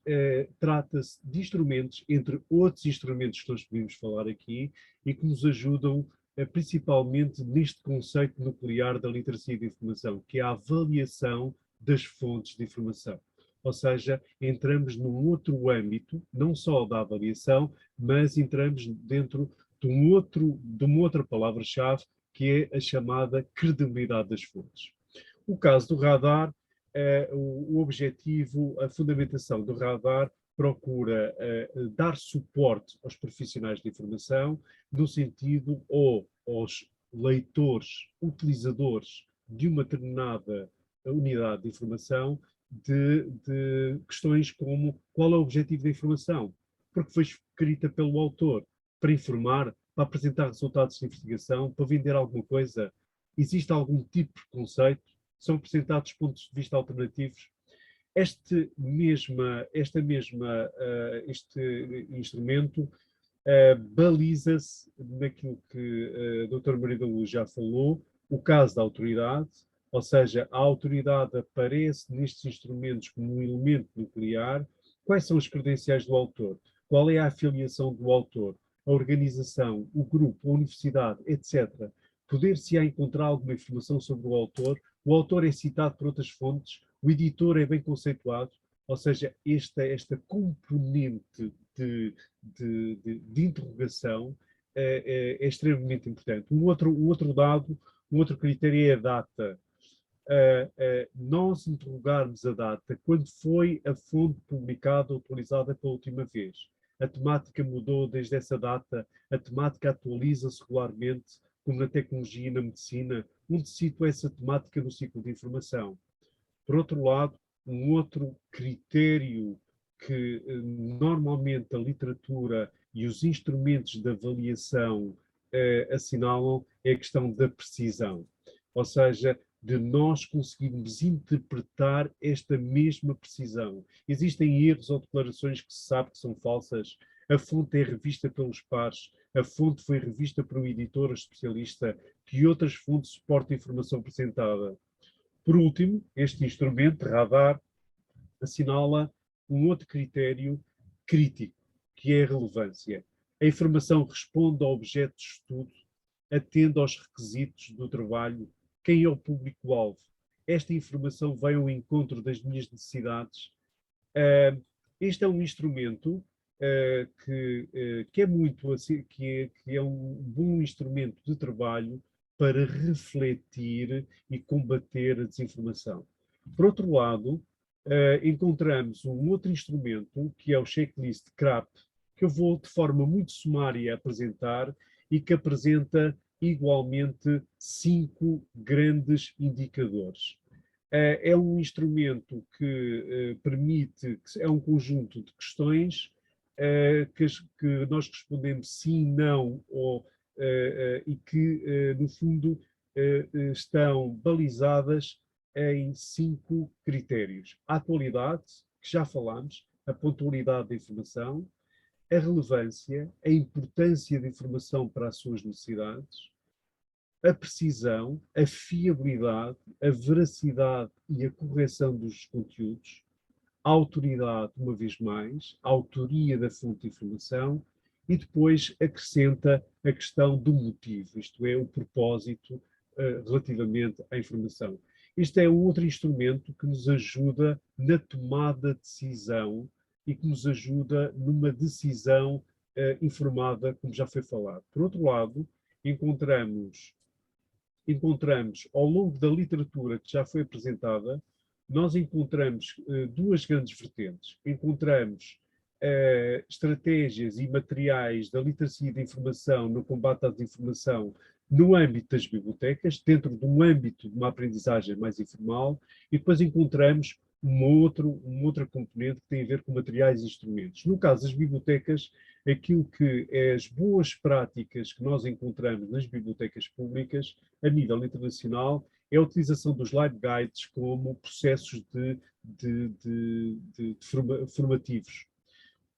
trata-se de instrumentos, entre outros instrumentos que nós podemos falar aqui, e que nos ajudam principalmente neste conceito nuclear da literacia de informação, que é a avaliação das fontes de informação. Ou seja, entramos num outro âmbito, não só da avaliação, mas entramos dentro de uma outra palavra-chave, que é a chamada credibilidade das fontes. O caso do radar, o objetivo, a fundamentação do radar procura dar suporte aos profissionais de informação, no sentido ou aos leitores, utilizadores de uma determinada unidade de informação, de questões como: qual é o objetivo da informação? Porque foi escrita pelo autor para informar, para apresentar resultados de investigação, para vender alguma coisa? Existe algum tipo de conceito? São apresentados pontos de vista alternativos? Este instrumento baliza-se naquilo que a doutora Maria da Luz já falou, o caso da autoridade, ou seja, a autoridade aparece nestes instrumentos como um elemento nuclear. Quais são as credenciais do autor? Qual é a afiliação do autor? A organização, o grupo, a universidade, etc. poder-se-á encontrar alguma informação sobre o autor é citado por outras fontes, o editor é bem conceituado, ou seja, esta componente de interrogação é extremamente importante. Um outro dado, um outro critério é a data. Nós interrogarmos a data, quando foi a fonte publicada ou atualizada pela última vez. A temática mudou desde essa data, a temática atualiza-se regularmente, como na tecnologia e na medicina, onde se situa essa temática no ciclo de informação. Por outro lado, um outro critério que normalmente a literatura e os instrumentos de avaliação assinalam é a questão da precisão. Ou seja, de nós conseguirmos interpretar esta mesma precisão. Existem erros ou declarações que se sabe que são falsas, a fonte é revista pelos pares, a fonte foi revista por um editor especialista, que outras fontes suportam a informação apresentada. Por último, este instrumento, radar, assinala um outro critério crítico, que é a relevância. A informação responde ao objeto de estudo, atende aos requisitos do trabalho, quem é o público-alvo. Esta informação vai ao encontro das minhas necessidades. Este é um instrumento que é muito assim, que é um bom instrumento de trabalho para refletir e combater a desinformação. Por outro lado, encontramos um outro instrumento, que é o checklist CRAP, que eu vou de forma muito sumária apresentar e que apresenta igualmente 5 grandes indicadores. É um instrumento que permite, é um conjunto de questões que nós respondemos sim, não, e que, no fundo, estão balizadas em 5 critérios. A atualidade, que já falámos, a pontualidade da informação, a relevância, a importância da informação para as suas necessidades, a precisão, a fiabilidade, a veracidade e a correção dos conteúdos, a autoridade, uma vez mais, a autoria da fonte de informação e depois acrescenta a questão do motivo, isto é, o propósito relativamente à informação. Este é um outro instrumento que nos ajuda na tomada de decisão e que nos ajuda numa decisão informada, como já foi falado. Por outro lado, encontramos ao longo da literatura que já foi apresentada, nós encontramos 2 grandes vertentes. Encontramos estratégias e materiais da literacia da informação no combate à desinformação no âmbito das bibliotecas, dentro de um âmbito de uma aprendizagem mais informal, e depois encontramos uma outra componente que tem a ver com materiais e instrumentos. No caso das bibliotecas, aquilo que é as boas práticas que nós encontramos nas bibliotecas públicas, a nível internacional, é a utilização dos LibGuides como processos formativos.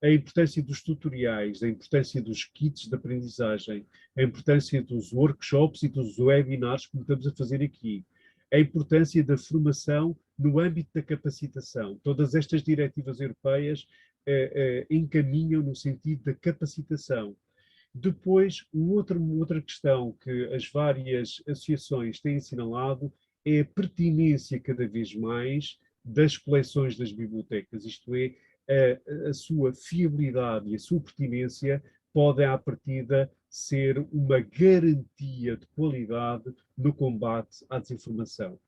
A importância dos tutoriais, a importância dos kits de aprendizagem, a importância dos workshops e dos webinars, como estamos a fazer aqui, a importância da formação no âmbito da capacitação. Todas estas diretivas europeias encaminham no sentido da capacitação. Depois, outra questão que as várias associações têm assinalado é a pertinência cada vez mais das coleções das bibliotecas, isto é, a sua fiabilidade e a sua pertinência podem, à partida, ser uma garantia de qualidade no combate à desinformação.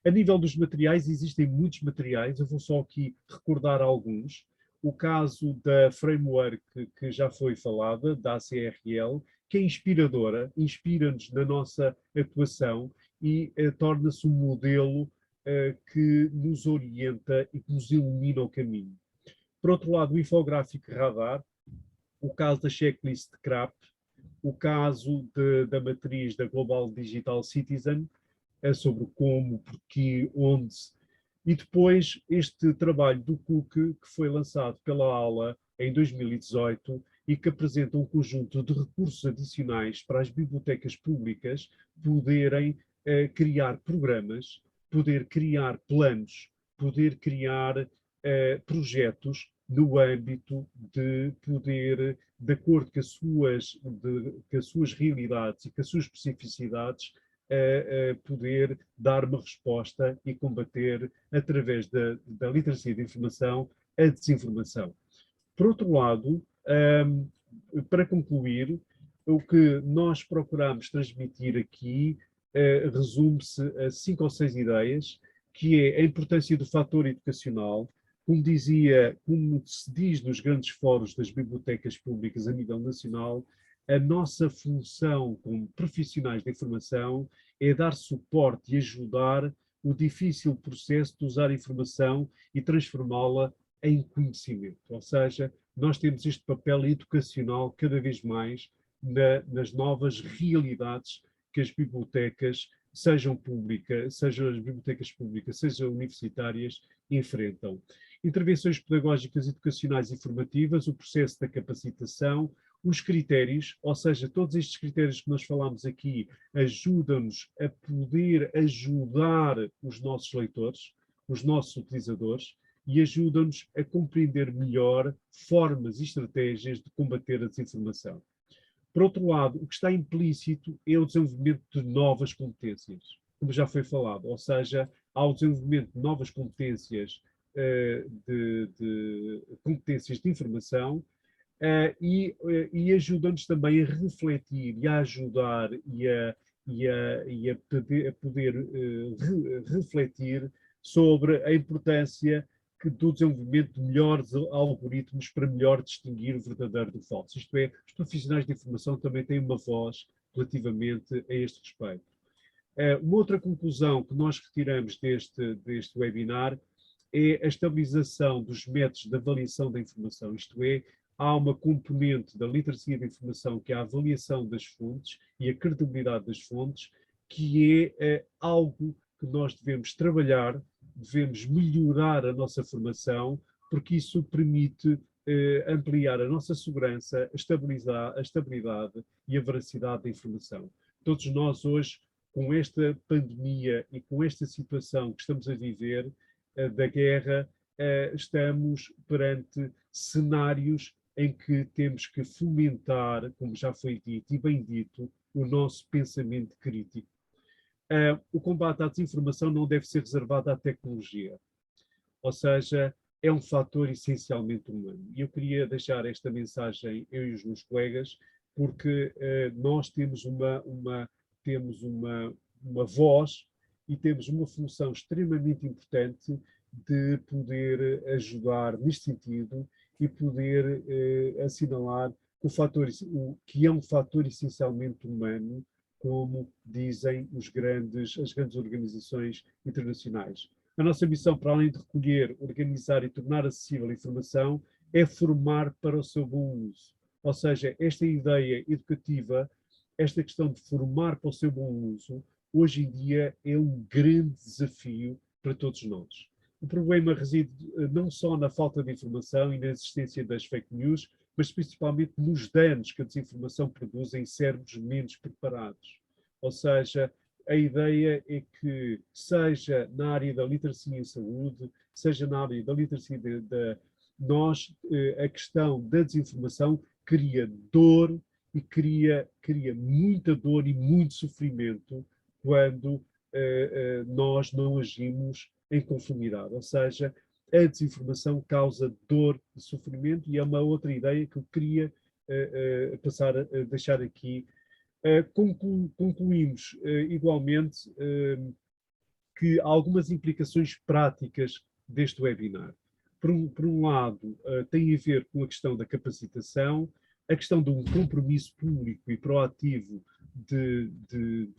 A nível dos materiais, existem muitos materiais, eu vou só aqui recordar alguns. O caso da framework que já foi falada, da ACRL, que é inspiradora, inspira-nos na nossa atuação e torna-se um modelo que nos orienta e que nos ilumina o caminho. Por outro lado, o infográfico radar, o caso da checklist de CRAP, o caso da matriz da Global Digital Citizen, sobre o como, porquê, onde, e depois este trabalho do Cook, que foi lançado pela ALA em 2018 e que apresenta um conjunto de recursos adicionais para as bibliotecas públicas poderem criar programas, poder criar planos, poder criar projetos no âmbito de poder, de acordo com as suas realidades e com as suas especificidades, poder dar uma resposta e combater, através da literacia de informação, a desinformação. Por outro lado, para concluir, o que nós procuramos transmitir aqui resume-se a 5 ou 6 ideias, que é a importância do fator educacional, como se diz nos grandes fóruns das bibliotecas públicas a nível nacional. A nossa função como profissionais de informação é dar suporte e ajudar o difícil processo de usar a informação e transformá-la em conhecimento. Ou seja, nós temos este papel educacional cada vez mais nas novas realidades que as bibliotecas, sejam as bibliotecas públicas, sejam universitárias, enfrentam. Intervenções pedagógicas, educacionais e formativas, o processo da capacitação, os critérios, ou seja, todos estes critérios que nós falamos aqui ajudam-nos a poder ajudar os nossos leitores, os nossos utilizadores, e ajudam-nos a compreender melhor formas e estratégias de combater a desinformação. Por outro lado, o que está implícito é o desenvolvimento de novas competências, como já foi falado, ou seja, há o desenvolvimento de novas competências, de competências de informação, e ajuda-nos também a refletir e a ajudar e a poder refletir sobre a importância do desenvolvimento de melhores algoritmos para melhor distinguir o verdadeiro do falso. Isto é, os profissionais de informação também têm uma voz relativamente a este respeito. Uma outra conclusão que nós retiramos deste webinar é a estabilização dos métodos de avaliação da informação, isto é, há uma componente da literacia da informação, que é a avaliação das fontes e a credibilidade das fontes, que é algo que nós devemos trabalhar, devemos melhorar a nossa formação, porque isso permite ampliar a nossa segurança, a estabilidade e a veracidade da informação. Todos nós hoje, com esta pandemia e com esta situação que estamos a viver, da guerra, estamos perante cenários em que temos que fomentar, como já foi dito e bem dito, o nosso pensamento crítico. O combate à desinformação não deve ser reservado à tecnologia, ou seja, é um fator essencialmente humano. E eu queria deixar esta mensagem, eu e os meus colegas, porque nós temos uma voz e temos uma função extremamente importante de poder ajudar neste sentido e poder assinalar que é um fator essencialmente humano, como dizem as grandes organizações internacionais. A nossa missão, para além de recolher, organizar e tornar acessível a informação, é formar para o seu bom uso. Ou seja, esta ideia educativa, esta questão de formar para o seu bom uso, hoje em dia é um grande desafio para todos nós. O problema reside não só na falta de informação e na existência das fake news, mas principalmente nos danos que a desinformação produz em cérebros menos preparados. Ou seja, a ideia é que, seja na área da literacia em saúde, seja na área da literacia a questão da desinformação cria dor e cria muita dor e muito sofrimento quando nós não agimos em conformidade. Ou seja, a desinformação causa dor e sofrimento, e é uma outra ideia que eu queria passar a deixar aqui. Concluímos igualmente que há algumas implicações práticas deste webinar. Por um lado, tem a ver com a questão da capacitação, a questão de um compromisso público e proativo de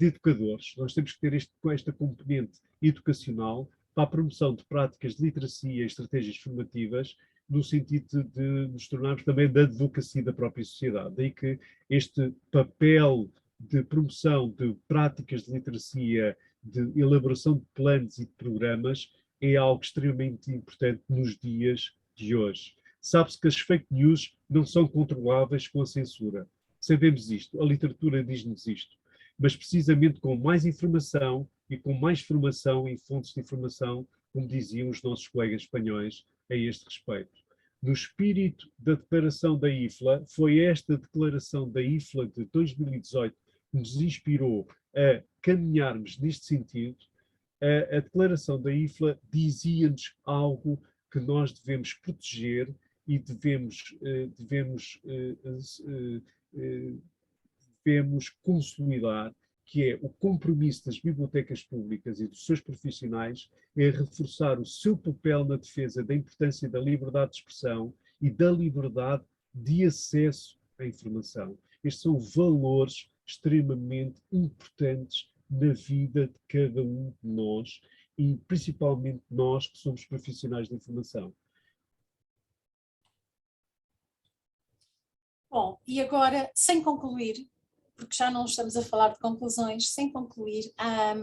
educadores. Nós temos que ter esta componente educacional para a promoção de práticas de literacia e estratégias formativas, no sentido de nos tornarmos também da advocacia da própria sociedade. Daí que este papel de promoção de práticas de literacia, de elaboração de planos e de programas, é algo extremamente importante nos dias de hoje. Sabe-se que as fake news não são controláveis com a censura. Sabemos isto, a literatura diz-nos isto. Mas precisamente com mais informação e com mais formação em fontes de informação, como diziam os nossos colegas espanhóis a este respeito. No espírito da declaração da IFLA, foi esta declaração da IFLA de 2018 que nos inspirou a caminharmos neste sentido. A declaração da IFLA dizia-nos algo que nós devemos proteger e devemos consolidar, que é o compromisso das bibliotecas públicas e dos seus profissionais é reforçar o seu papel na defesa da importância da liberdade de expressão e da liberdade de acesso à informação. Estes são valores extremamente importantes na vida de cada um de nós e principalmente nós que somos profissionais da informação. Bom, e agora, sem concluir, porque já não estamos a falar de conclusões, sem concluir, a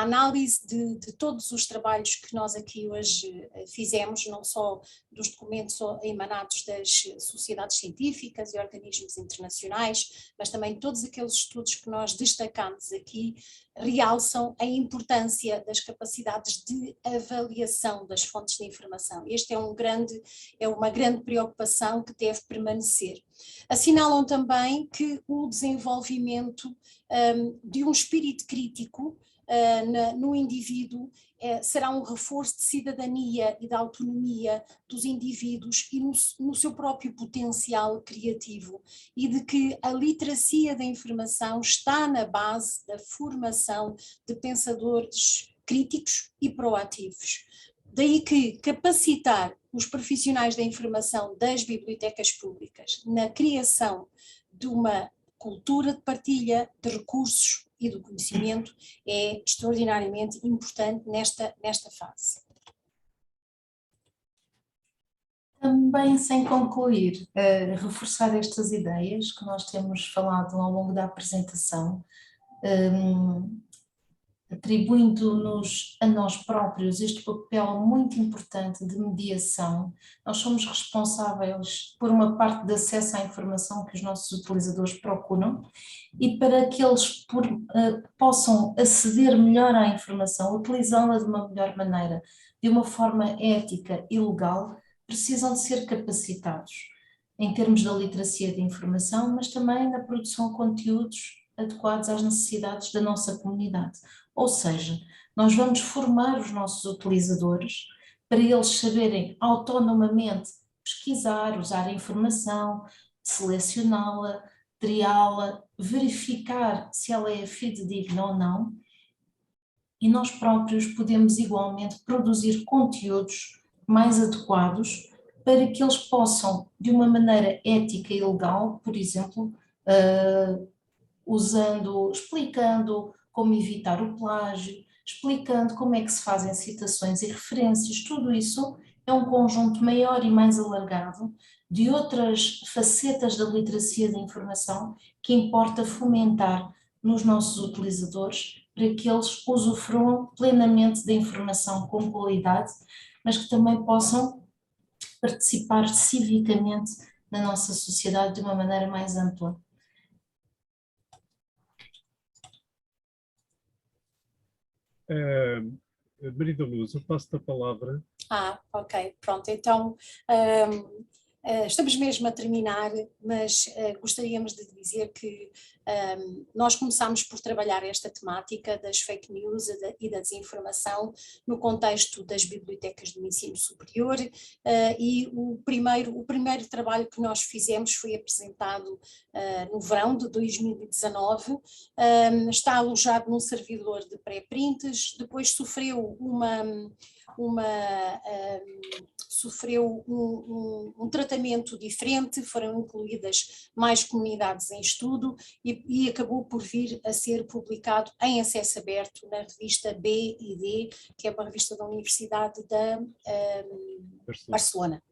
análise de todos os trabalhos que nós aqui hoje fizemos, não só dos documentos emanados das sociedades científicas e organismos internacionais, mas também todos aqueles estudos que nós destacamos aqui, realçam a importância das capacidades de avaliação das fontes de informação. Este é uma grande preocupação que deve permanecer. Assinalam também que o desenvolvimento de um espírito crítico no indivíduo será um reforço de cidadania e da autonomia dos indivíduos e no seu próprio potencial criativo, e de que a literacia da informação está na base da formação de pensadores críticos e proativos. Daí que capacitar os profissionais da informação das bibliotecas públicas na criação de uma cultura de partilha de recursos e do conhecimento é extraordinariamente importante nesta fase. Também, sem concluir, reforçar estas ideias que nós temos falado ao longo da apresentação, atribuindo-nos a nós próprios este papel muito importante de mediação. Nós somos responsáveis por uma parte de acesso à informação que os nossos utilizadores procuram, e para que eles possam aceder melhor à informação, utilizá-la de uma melhor maneira, de uma forma ética e legal, precisam de ser capacitados em termos da literacia de informação, mas também na produção de conteúdos adequados às necessidades da nossa comunidade. Ou seja, nós vamos formar os nossos utilizadores para eles saberem autonomamente pesquisar, usar a informação, selecioná-la, triá-la, verificar se ela é fidedigna ou não, e nós próprios podemos igualmente produzir conteúdos mais adequados para que eles possam, de uma maneira ética e legal, por exemplo, explicando como evitar o plágio, explicando como é que se fazem citações e referências. Tudo isso é um conjunto maior e mais alargado de outras facetas da literacia da informação que importa fomentar nos nossos utilizadores para que eles usufruam plenamente da informação com qualidade, mas que também possam participar civicamente na nossa sociedade de uma maneira mais ampla. Maria da Luz, eu passo-te a palavra. Ok, pronto, então estamos mesmo a terminar, mas gostaríamos de dizer que nós começámos por trabalhar esta temática das fake news e da desinformação no contexto das bibliotecas do ensino superior, e o primeiro trabalho que nós fizemos foi apresentado no verão de 2019, está alojado num servidor de pré-prints, depois sofreu um tratamento diferente, foram incluídas mais comunidades em estudo e acabou por vir a ser publicado em acesso aberto na revista B&D, que é uma revista da Universidade de Barcelona.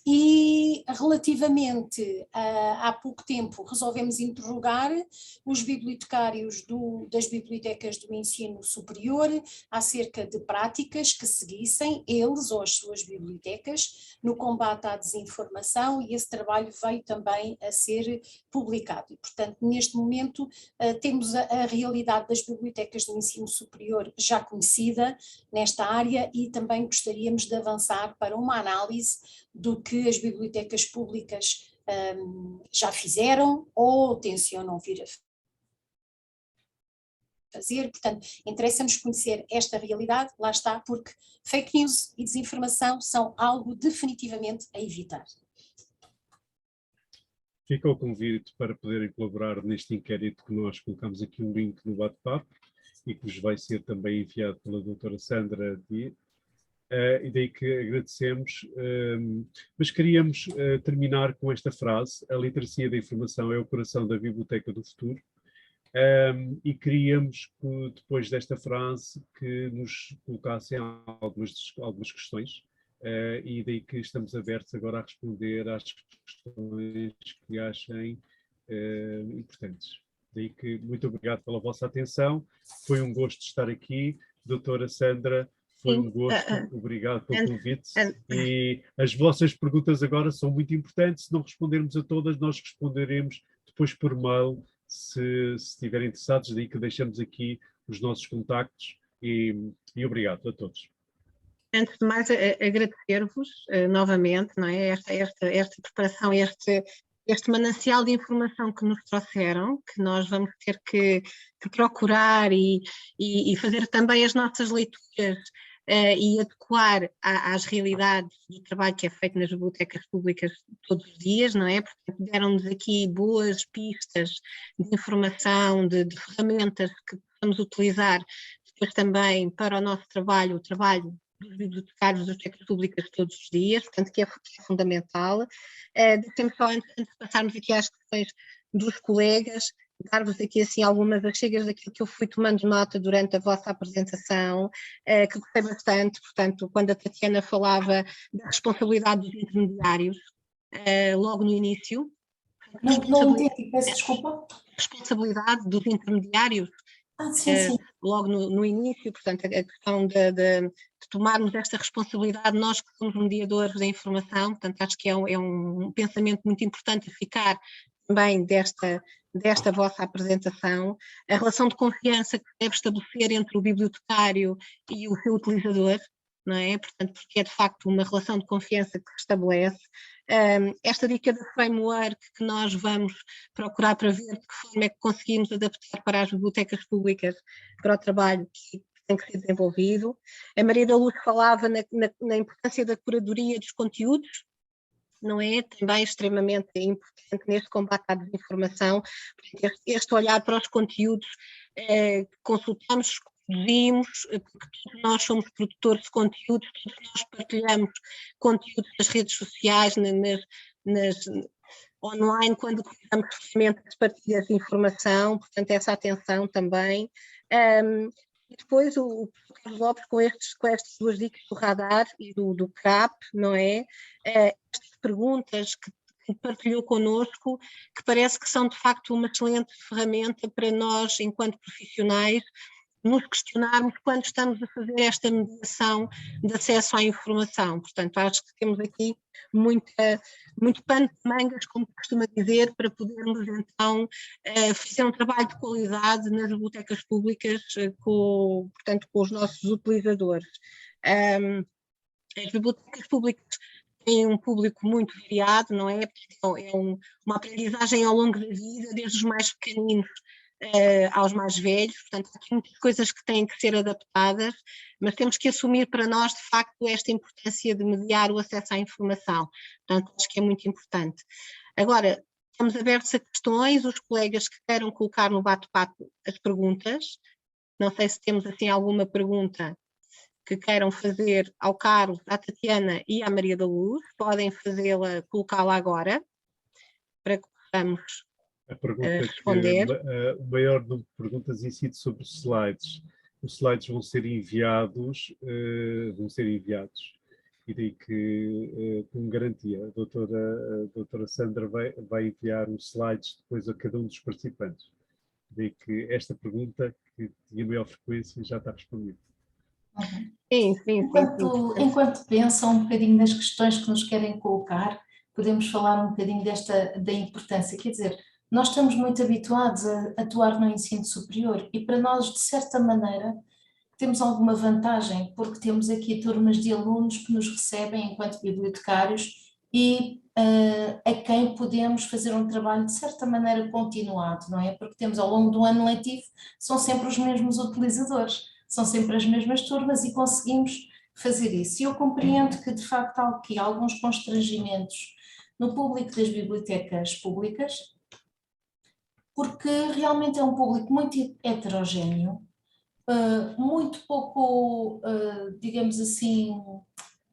E relativamente há pouco tempo resolvemos interrogar os bibliotecários das bibliotecas do ensino superior acerca de práticas que seguissem eles ou as suas bibliotecas no combate à desinformação, e esse trabalho veio também a ser publicado. E, portanto, neste momento temos a realidade das bibliotecas do ensino superior já conhecida nesta área, e também gostaríamos de avançar para uma análise do que as bibliotecas públicas já fizeram ou tencionam vir a fazer. Portanto, interessa-nos conhecer esta realidade, lá está, porque fake news e desinformação são algo definitivamente a evitar. Fica o convite para poderem colaborar neste inquérito, que nós colocamos aqui um link no bate-papo e que vos vai ser também enviado pela doutora Sandra Dias. E daí que agradecemos, mas queríamos terminar com esta frase: a literacia da informação é o coração da biblioteca do futuro, e queríamos que, depois desta frase, que nos colocassem algumas questões, e daí que estamos abertos agora a responder às questões que achem importantes. Daí que muito obrigado pela vossa atenção, foi um gosto estar aqui. Doutora Sandra, foi um gosto, obrigado pelo convite. E as vossas perguntas agora são muito importantes. Se não respondermos a todas, nós responderemos depois por mail, se estiverem interessados. Daí que deixamos aqui os nossos contactos e obrigado a todos. Antes de mais, agradecer-vos novamente, não é? Esta preparação, este manancial de informação que nos trouxeram, que nós vamos ter que procurar e fazer também as nossas leituras e adequar às realidades do trabalho que é feito nas bibliotecas públicas todos os dias, não é? Portanto, deram-nos aqui boas pistas de informação, de ferramentas que podemos utilizar depois também para o nosso trabalho, o trabalho dos bibliotecários das bibliotecas públicas todos os dias, portanto que é fundamental. Deixem-me só, antes de passarmos aqui às questões dos colegas, dar-vos aqui assim algumas achegas daquilo que eu fui tomando nota durante a vossa apresentação, que gostei bastante. Portanto, quando a Tatiana falava da responsabilidade dos intermediários, logo no início. Não entendi, peço desculpa. Responsabilidade dos intermediários. Sim. Logo no início, portanto, a questão de tomarmos esta responsabilidade, nós que somos mediadores da informação, portanto, acho que é um pensamento muito importante a ficar também desta vossa apresentação, a relação de confiança que deve estabelecer entre o bibliotecário e o seu utilizador, não é? Portanto, porque é de facto uma relação de confiança que se estabelece. Esta dica do framework que nós vamos procurar para ver de que forma é que conseguimos adaptar para as bibliotecas públicas para o trabalho que tem que ser desenvolvido. A Maria da Luz falava na importância da curadoria dos conteúdos, não é? Também extremamente importante neste combate à desinformação, este olhar para os conteúdos que consultamos, produzimos, porque todos nós somos produtores de conteúdos, todos nós partilhamos conteúdos nas redes sociais, online, quando utilizamos ferramentas de partilha de informação, portanto essa atenção também. E depois o Carlos Lopes com estas duas dicas do radar e do CRAP, não é? Estas perguntas que partilhou connosco, que parece que são de facto uma excelente ferramenta para nós, enquanto profissionais, nos questionarmos quando estamos a fazer esta mediação de acesso à informação. Portanto, acho que temos aqui muito pano de mangas, como costuma dizer, para podermos então fazer um trabalho de qualidade nas bibliotecas públicas, portanto, com os nossos utilizadores. As bibliotecas públicas têm um público muito variado, não é? É uma aprendizagem ao longo da vida, desde os mais pequeninos aos mais velhos, portanto há muitas coisas que têm que ser adaptadas, mas temos que assumir para nós de facto esta importância de mediar o acesso à informação, portanto acho que é muito importante. Agora, estamos abertos a questões, os colegas que queiram colocar no bate-papo as perguntas, não sei se temos assim alguma pergunta que queiram fazer ao Carlos, à Tatiana e à Maria da Luz, podem fazê-la, colocá-la agora, para que possamos a pergunta responder. O maior número de perguntas incide sobre os slides. Os slides vão ser enviados, e daí que, com garantia, a doutora Sandra vai enviar uns slides depois a cada um dos participantes. Daí que esta pergunta, que tinha maior frequência, já está respondida. Sim. Enquanto pensam um bocadinho nas questões que nos querem colocar, podemos falar um bocadinho da importância. Quer dizer, nós estamos muito habituados a atuar no ensino superior e para nós, de certa maneira, temos alguma vantagem, porque temos aqui turmas de alunos que nos recebem enquanto bibliotecários e a quem podemos fazer um trabalho de certa maneira continuado, não é? Porque temos ao longo do ano letivo, são sempre os mesmos utilizadores, são sempre as mesmas turmas e conseguimos fazer isso. E eu compreendo que de facto há aqui alguns constrangimentos no público das bibliotecas públicas, porque realmente é um público muito heterogéneo, muito pouco, digamos assim,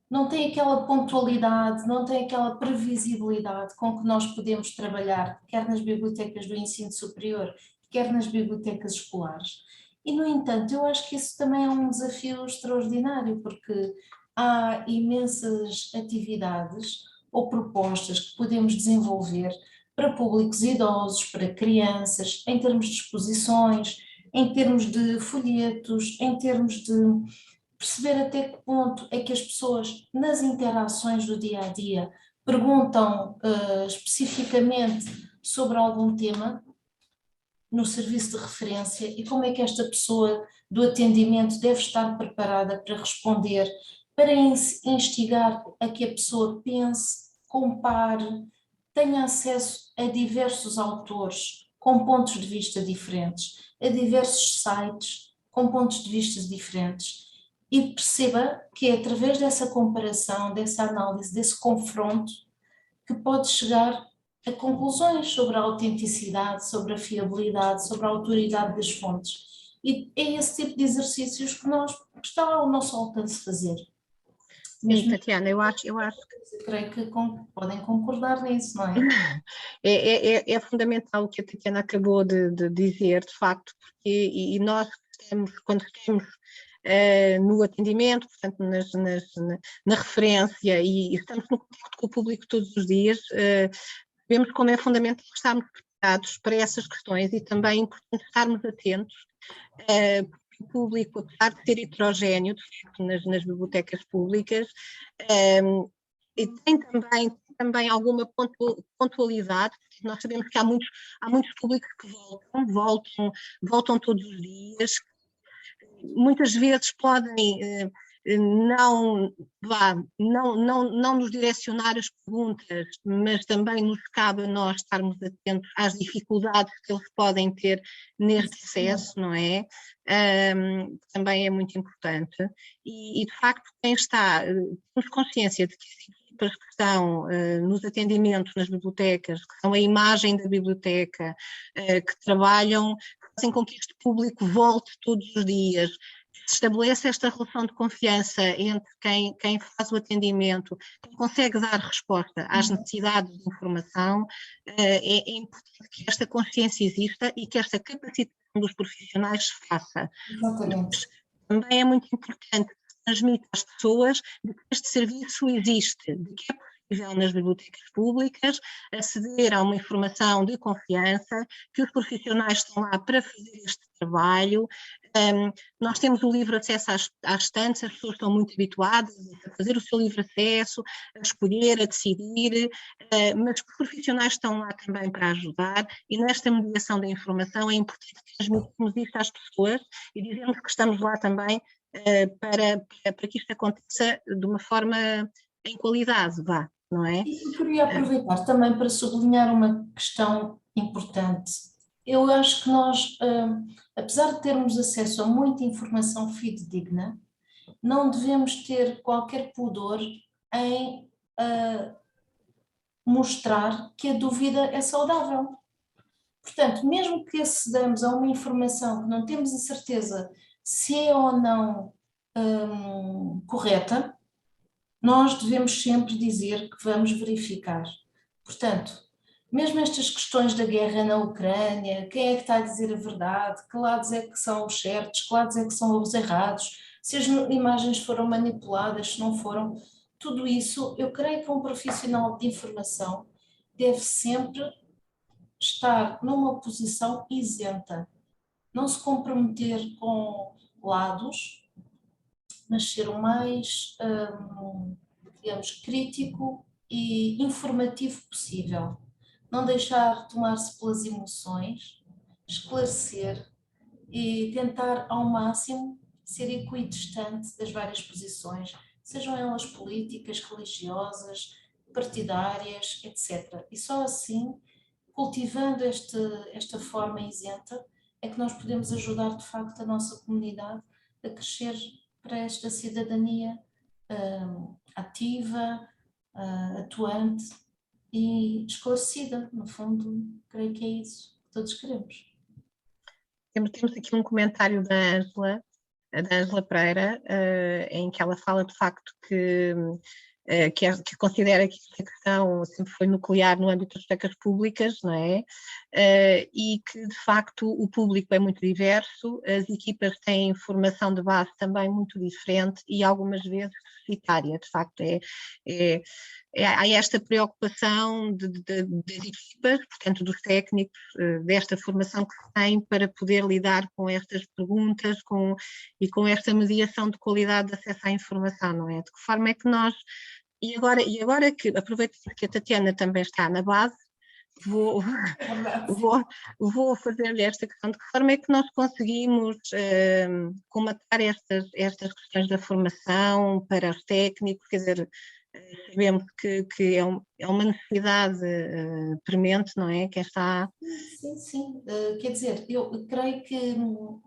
não tem aquela pontualidade, não tem aquela previsibilidade com que nós podemos trabalhar, quer nas bibliotecas do ensino superior, quer nas bibliotecas escolares. E, no entanto, eu acho que isso também é um desafio extraordinário, porque há imensas atividades ou propostas que podemos desenvolver para públicos idosos, para crianças, em termos de exposições, em termos de folhetos, em termos de perceber até que ponto é que as pessoas, nas interações do dia a dia, perguntam especificamente sobre algum tema no serviço de referência e como é que esta pessoa do atendimento deve estar preparada para responder, para instigar a que a pessoa pense, compare, tenha acesso a diversos autores com pontos de vista diferentes, a diversos sites com pontos de vista diferentes e perceba que é através dessa comparação, dessa análise, desse confronto que pode chegar a conclusões sobre a autenticidade, sobre a fiabilidade, sobre a autoridade das fontes. E é esse tipo de exercícios que está ao nosso alcance fazer. Sim, Tatiana, eu acho creio que podem concordar nisso, não é? É fundamental o que a Tatiana acabou de dizer, de facto, porque e nós quando estamos no atendimento, portanto, na referência e estamos no contato com o público todos os dias, vemos como é fundamental estarmos preparados para essas questões e também é importante estarmos atentos, porque o público, apesar de ser heterogéneo, de facto, nas bibliotecas públicas, e tem também alguma pontualidade. Nós sabemos que há muitos públicos que voltam todos os dias, muitas vezes podem não nos direcionar as perguntas, mas também nos cabe a nós estarmos atentos às dificuldades que eles podem ter neste acesso, não é? Também é muito importante e de facto temos consciência de que as equipas que estão nos atendimentos nas bibliotecas, que são a imagem da biblioteca, que trabalham, fazem com que este público volte todos os dias, se estabelece esta relação de confiança entre quem faz o atendimento, quem consegue dar resposta às necessidades de informação, é importante que esta consciência exista e que esta capacitação dos profissionais se faça. Exatamente. Também é muito importante que se transmita às pessoas de que este serviço existe, de que é possível nas bibliotecas públicas aceder a uma informação de confiança, que os profissionais estão lá para fazer este trabalho. Nós temos o livre acesso às estantes, as pessoas estão muito habituadas a fazer o seu livre acesso, a escolher, a decidir, mas os profissionais estão lá também para ajudar e nesta mediação da informação é importante que transmitirmos isto às pessoas e dizermos que estamos lá também para que isto aconteça de uma forma em qualidade, não é? E queria aproveitar também para sublinhar uma questão importante. Eu acho que nós, apesar de termos acesso a muita informação fidedigna, não devemos ter qualquer pudor em mostrar que a dúvida é saudável. Portanto, mesmo que acedamos a uma informação que não temos a certeza se é ou não correta, nós devemos sempre dizer que vamos verificar. Portanto, mesmo estas questões da guerra na Ucrânia, quem é que está a dizer a verdade, que lados é que são os certos, que lados é que são os errados, se as imagens foram manipuladas, se não foram, tudo isso, eu creio que um profissional de informação deve sempre estar numa posição isenta, não se comprometer com lados, mas ser o mais, digamos, crítico e informativo possível. Não deixar tomar-se pelas emoções, esclarecer e tentar ao máximo ser equidistante das várias posições, sejam elas políticas, religiosas, partidárias, etc. E só assim, cultivando esta forma isenta, é que nós podemos ajudar de facto a nossa comunidade a crescer para esta cidadania ativa, atuante e esclarecida. No fundo, creio que é isso que todos queremos. Temos aqui um comentário da Ângela Pereira, em que ela fala de facto que considera que esta questão sempre foi nuclear no âmbito das bibliotecas públicas, não é? E que, de facto, o público é muito diverso, as equipas têm formação de base também muito diferente e algumas vezes deficitária. De facto, há esta preocupação das equipas, portanto, dos técnicos, desta formação que se tem para poder lidar com estas perguntas e com esta mediação de qualidade de acesso à informação, não é? De que forma é que nós... E agora que aproveito que a Tatiana também está na base, vou fazer-lhe esta questão: de que forma é que nós conseguimos comatar estas questões da formação para os técnicos? Quer dizer, sabemos que é uma necessidade premente, não é? Que está... Sim. Quer dizer, eu creio que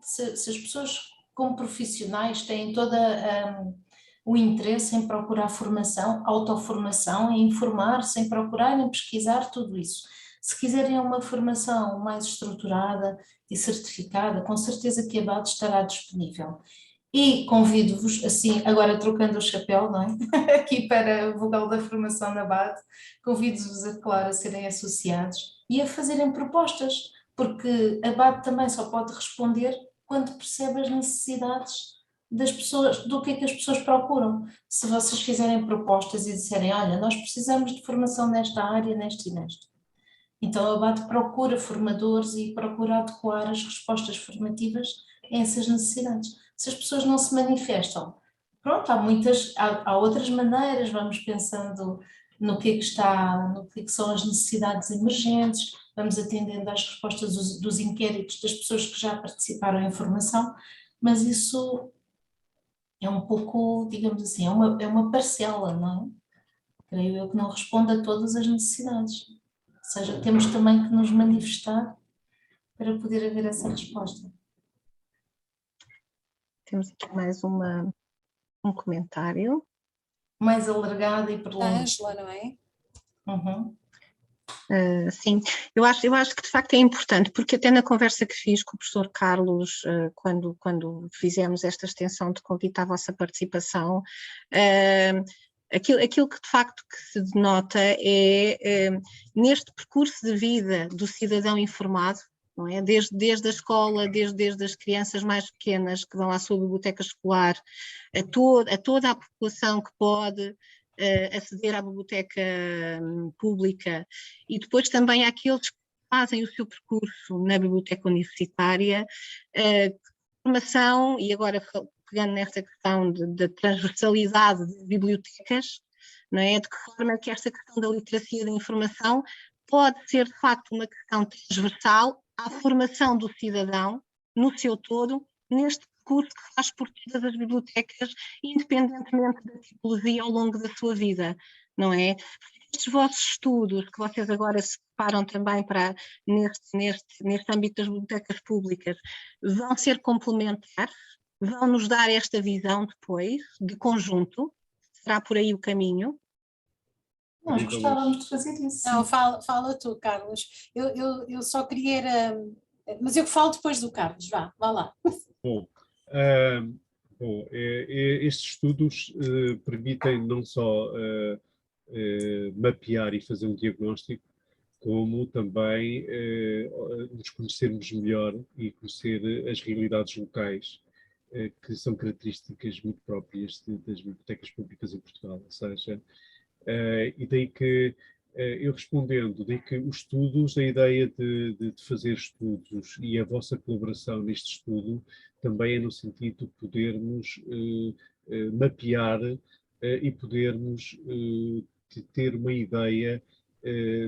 se as pessoas como profissionais têm toda o interesse em procurar formação, autoformação, em informar-se, em procurar, em pesquisar tudo isso. Se quiserem uma formação mais estruturada e certificada, com certeza que a BAD estará disponível. E convido-vos, assim, agora trocando o chapéu, não é? Aqui para o vogal da formação na BAD, convido-vos a serem associados e a fazerem propostas, porque a BAD também só pode responder quando percebe as necessidades das pessoas, do que é que as pessoas procuram. Se vocês fizerem propostas e disserem, olha, nós precisamos de formação nesta área, neste e neste. Então a BAD procura formadores e procura adequar as respostas formativas a essas necessidades. Se as pessoas não se manifestam, pronto, há outras maneiras, vamos pensando no que é que são as necessidades emergentes, vamos atendendo às respostas dos inquéritos das pessoas que já participaram em formação, mas isso é um pouco, digamos assim, é uma parcela, não é? Creio eu que não responde a todas as necessidades. Ou seja, temos também que nos manifestar para poder haver essa resposta. Temos aqui mais um comentário. Mais alargado e prolongado. Ângela, não é? Uhum. Sim, eu acho que de facto é importante, porque até na conversa que fiz com o professor Carlos, quando fizemos esta extensão de convite à vossa participação, aquilo que de facto que se denota é neste percurso de vida do cidadão informado, não é? Desde a escola, desde as crianças mais pequenas que vão à sua biblioteca escolar, a toda a população que pode aceder à biblioteca pública, e depois também àqueles que fazem o seu percurso na biblioteca universitária, formação, e agora pegando nesta questão da transversalidade de bibliotecas, não é? De que forma que esta questão da literacia da informação pode ser de facto uma questão transversal à formação do cidadão no seu todo, neste percurso que faz por todas as bibliotecas, independentemente da tipologia ao longo da sua vida, não é? Estes vossos estudos, que vocês agora se preparam também para neste âmbito das bibliotecas públicas, vão ser complementares, vão nos dar esta visão depois, de conjunto, será por aí o caminho? Nós gostávamos de fazer isso. Não, fala tu, Carlos. Eu só queria... mas eu falo depois do Carlos, vá lá. Bom, estes estudos permitem não só mapear e fazer um diagnóstico, como também nos conhecermos melhor e conhecer as realidades locais que são características muito próprias das bibliotecas públicas em Portugal, ou seja, e daí que, eu respondendo, daí que os estudos, a ideia de fazer estudos e a vossa colaboração neste estudo também é no sentido de podermos mapear e podermos ter uma ideia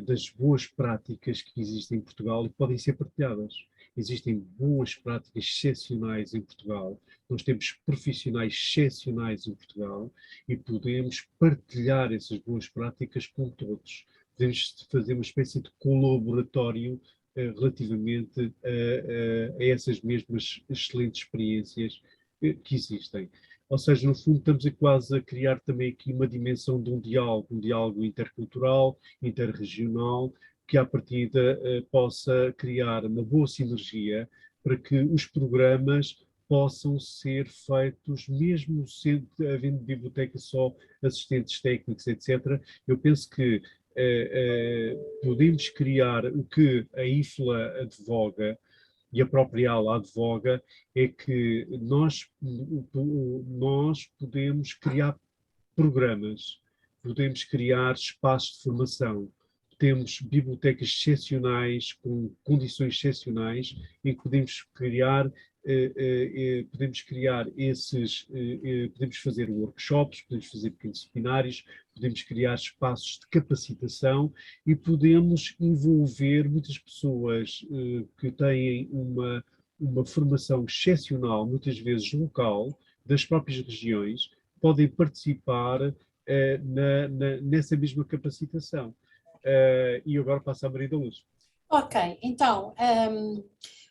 das boas práticas que existem em Portugal e que podem ser partilhadas. Existem boas práticas excepcionais em Portugal, nós temos profissionais excepcionais em Portugal e podemos partilhar essas boas práticas com todos. Podemos fazer uma espécie de colaboratório relativamente a essas mesmas excelentes experiências que existem. Ou seja, no fundo estamos quase a criar também aqui uma dimensão de um diálogo intercultural, interregional, que à partida possa criar uma boa sinergia para que os programas possam ser feitos, mesmo sendo, havendo bibliotecas só assistentes técnicos, etc. Eu penso que podemos criar o que a IFLA advoga e a própria ALA advoga, é que nós podemos criar programas, podemos criar espaços de formação, temos bibliotecas excepcionais, com condições excepcionais, em que podemos criar podemos fazer workshops, podemos fazer pequenos seminários, podemos criar espaços de capacitação e podemos envolver muitas pessoas que têm uma formação excepcional, muitas vezes local, das próprias regiões, podem participar nessa mesma capacitação. E agora passo à Maria da Luz. Ok, então,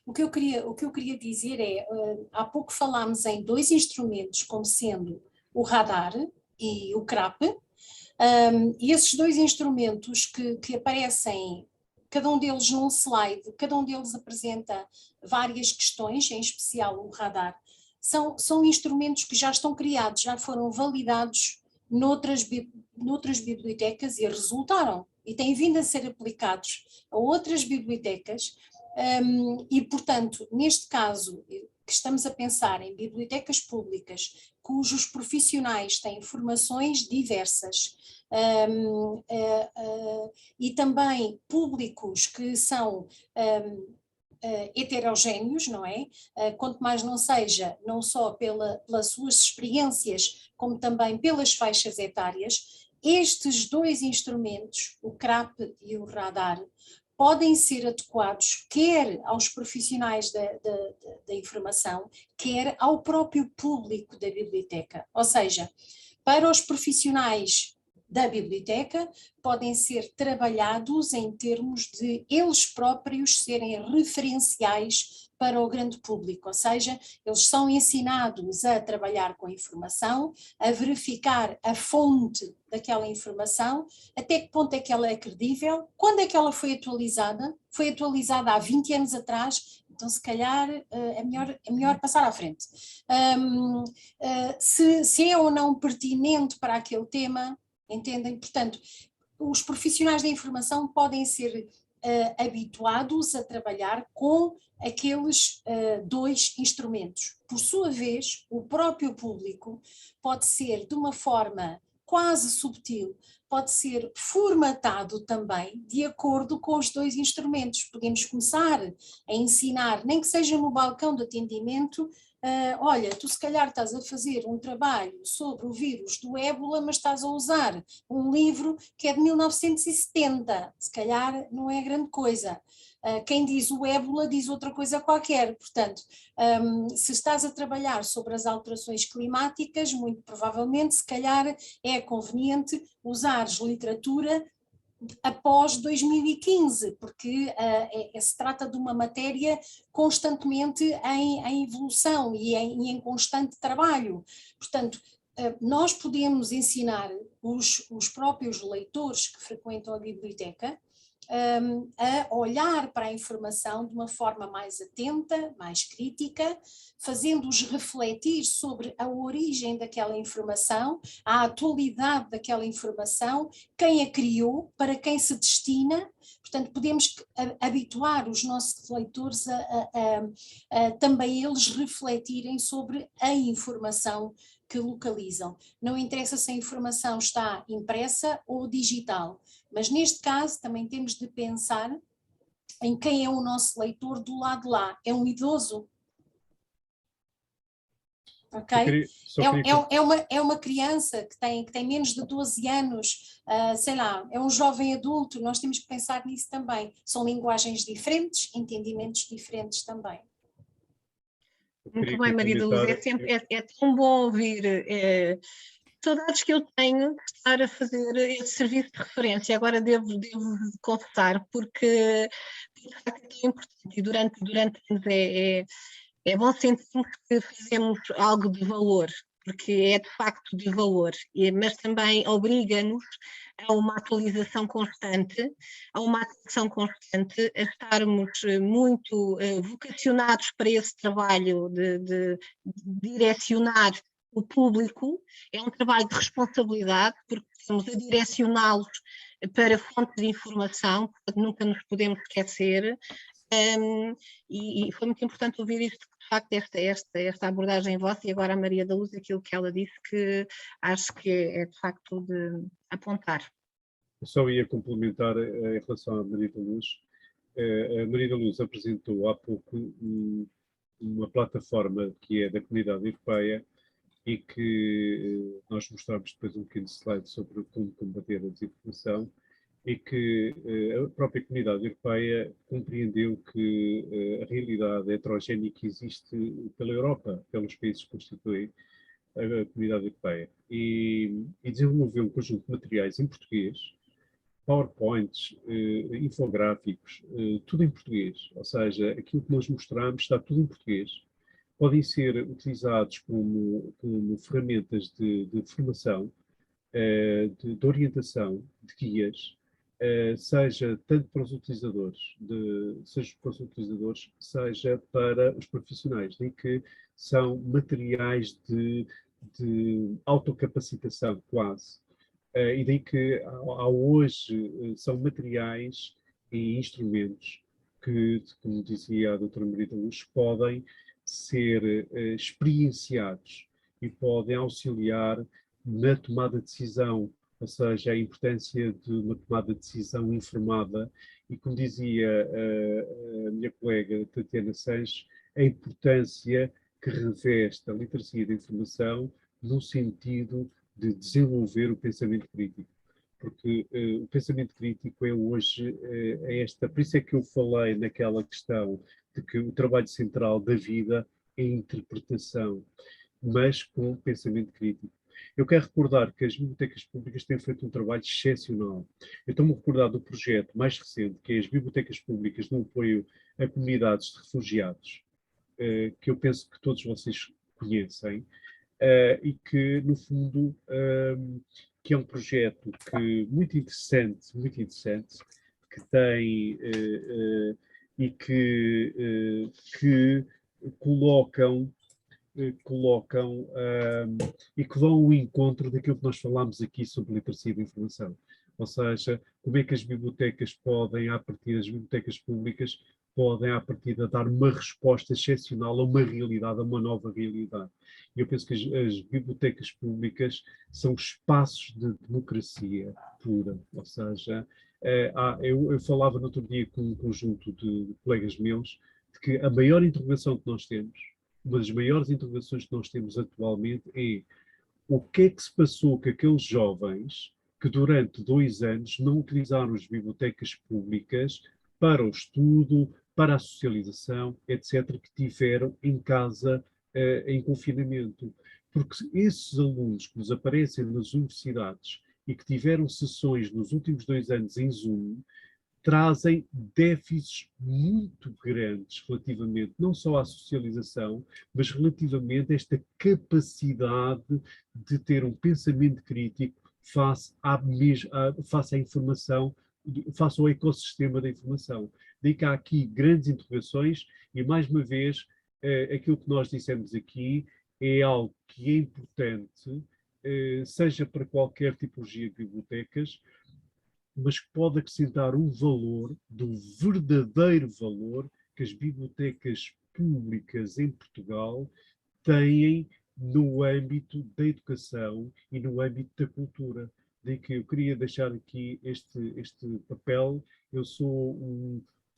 o que eu queria dizer é, há pouco falámos em dois instrumentos como sendo o radar e o CRAP, e esses dois instrumentos que aparecem, cada um deles num slide, cada um deles apresenta várias questões, em especial o radar, são instrumentos que já estão criados, já foram validados noutras bibliotecas e resultaram, e têm vindo a ser aplicados a outras bibliotecas, e portanto, neste caso, que estamos a pensar em bibliotecas públicas cujos profissionais têm formações diversas, e também públicos que são heterogéneos, não é? Quanto mais não seja, não só pelas suas experiências, como também pelas faixas etárias, estes dois instrumentos, o CRAP e o radar, podem ser adequados quer aos profissionais da informação, quer ao próprio público da biblioteca. Ou seja, para os profissionais da biblioteca, podem ser trabalhados em termos de eles próprios serem referenciais para o grande público, ou seja, eles são ensinados a trabalhar com a informação, a verificar a fonte daquela informação, até que ponto é que ela é credível, quando é que ela foi atualizada há 20 anos atrás, então se calhar é melhor passar à frente. Se é ou não pertinente para aquele tema, entendem? Portanto, os profissionais da informação podem ser habituados a trabalhar com aqueles dois instrumentos. Por sua vez, o próprio público pode ser, de uma forma quase subtil, pode ser formatado também de acordo com os dois instrumentos. Podemos começar a ensinar, nem que seja no balcão de atendimento, olha, tu se calhar estás a fazer um trabalho sobre o vírus do ébola, mas estás a usar um livro que é de 1970, se calhar não é grande coisa. Quem diz o ébola diz outra coisa qualquer, portanto, se estás a trabalhar sobre as alterações climáticas, muito provavelmente, se calhar é conveniente usares literatura após 2015, porque se trata de uma matéria constantemente em evolução e em constante trabalho. Portanto, nós podemos ensinar os próprios leitores que frequentam a biblioteca a olhar para a informação de uma forma mais atenta, mais crítica, fazendo-os refletir sobre a origem daquela informação, a atualidade daquela informação, quem a criou, para quem se destina, Portanto, podemos habituar os nossos leitores a também eles refletirem sobre a informação que localizam. Não interessa se a informação está impressa ou digital, mas neste caso também temos de pensar em quem é o nosso leitor do lado de lá. É um idoso? Ok? É uma criança que tem menos de 12 anos, sei lá, é um jovem adulto, nós temos que pensar nisso também. São linguagens diferentes, entendimentos diferentes também. Muito bem, Maria da Luz, é tão bom ouvir saudades que eu tenho de estar a fazer esse serviço de referência. Agora devo confessar, porque de facto é tão importante e durante anos é bom sentirmos que fazemos algo de valor, porque é de facto de valor, mas também obriga-nos a uma atualização constante, a uma atenção constante, a estarmos muito vocacionados para esse trabalho de direcionar o público. É um trabalho de responsabilidade, porque estamos a direcioná-los para fontes de informação, portanto nunca nos podemos esquecer. E foi muito importante ouvir isto, de facto, esta abordagem vossa, e agora a Maria da Luz, aquilo que ela disse, que acho que é de facto de apontar. Eu só ia complementar em relação à Maria da Luz. A Maria da Luz apresentou há pouco uma plataforma que é da Comunidade Europeia e que nós mostramos depois um pequeno slide sobre como combater a desinformação, e que a própria Comunidade Europeia compreendeu que a realidade heterogénea que existe pela Europa, pelos países que constituem a Comunidade Europeia, e desenvolveu um conjunto de materiais em português, PowerPoints, infográficos, tudo em português, ou seja, aquilo que nós mostramos está tudo em português. Podem ser utilizados como ferramentas de formação, de orientação, de guias, seja tanto para os utilizadores, seja para os profissionais, em que são materiais de autocapacitação quase. E daí que há hoje são materiais e instrumentos que, como dizia a doutora Maria da Luz, podem ser experienciados e podem auxiliar na tomada de decisão, ou seja, a importância de uma tomada de decisão informada, e como dizia a minha colega Tatiana Sanches, a importância que reveste a literacia da informação no sentido de desenvolver o pensamento crítico. Porque o pensamento crítico é hoje por isso é que eu falei naquela questão de que o trabalho central da vida é a interpretação, mas com pensamento crítico. Eu quero recordar que as bibliotecas públicas têm feito um trabalho excepcional. Eu estou-me a recordar do projeto mais recente, que é as bibliotecas públicas no apoio a comunidades de refugiados, que eu penso que todos vocês conhecem, e que, no fundo, que é um projeto muito interessante, que tem e que colocam e que vão ao encontro daquilo que nós falámos aqui sobre literacia da informação. Ou seja, como é que as bibliotecas públicas podem, à partida, dar uma resposta excepcional a uma realidade, a uma nova realidade. E eu penso que as bibliotecas públicas são espaços de democracia pura. Ou seja, eu falava no outro dia com um conjunto de colegas meus de que a maior interrogação que nós temos, uma das maiores interrogações que nós temos atualmente é o que é que se passou com aqueles jovens que durante 2 anos não utilizaram as bibliotecas públicas para o estudo, para a socialização, etc., que tiveram em casa em confinamento. Porque esses alunos que nos aparecem nas universidades e que tiveram sessões nos últimos 2 anos em Zoom, trazem déficits muito grandes relativamente não só à socialização, mas relativamente a esta capacidade de ter um pensamento crítico face à informação, face ao ecossistema da informação. Daí que há aqui grandes interrogações e, mais uma vez, aquilo que nós dissemos aqui é algo que é importante, seja para qualquer tipologia de bibliotecas, mas que pode acrescentar o valor, do verdadeiro valor que as bibliotecas públicas em Portugal têm no âmbito da educação e no âmbito da cultura. Daí que eu queria deixar aqui este papel. Eu sou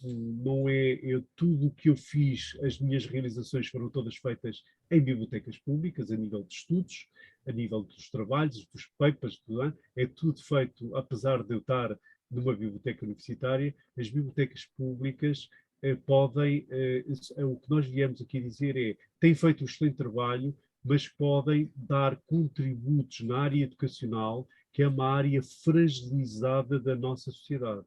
não é tudo o que eu fiz, as minhas realizações foram todas feitas em bibliotecas públicas, a nível de estudos, a nível dos trabalhos, dos papers, é tudo feito, apesar de eu estar numa biblioteca universitária, as bibliotecas públicas podem, o que nós viemos aqui dizer é, têm feito um excelente trabalho, mas podem dar contributos na área educacional, que é uma área fragilizada da nossa sociedade.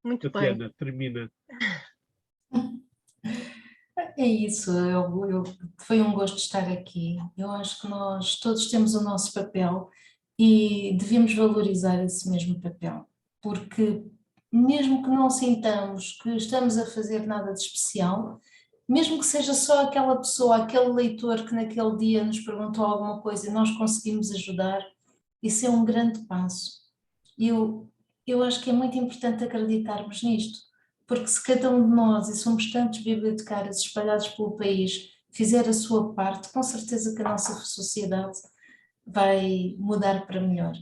Muito Tatiana, bem. termina. É isso, foi um gosto estar aqui. Eu acho que nós todos temos o nosso papel e devemos valorizar esse mesmo papel, porque mesmo que não sintamos que estamos a fazer nada de especial, mesmo que seja só aquela pessoa, aquele leitor que naquele dia nos perguntou alguma coisa e nós conseguimos ajudar, isso é um grande passo. Eu acho que é muito importante acreditarmos nisto, porque se cada um de nós, e somos tantos bibliotecários espalhados pelo país, fizer a sua parte, com certeza que a nossa sociedade vai mudar para melhor,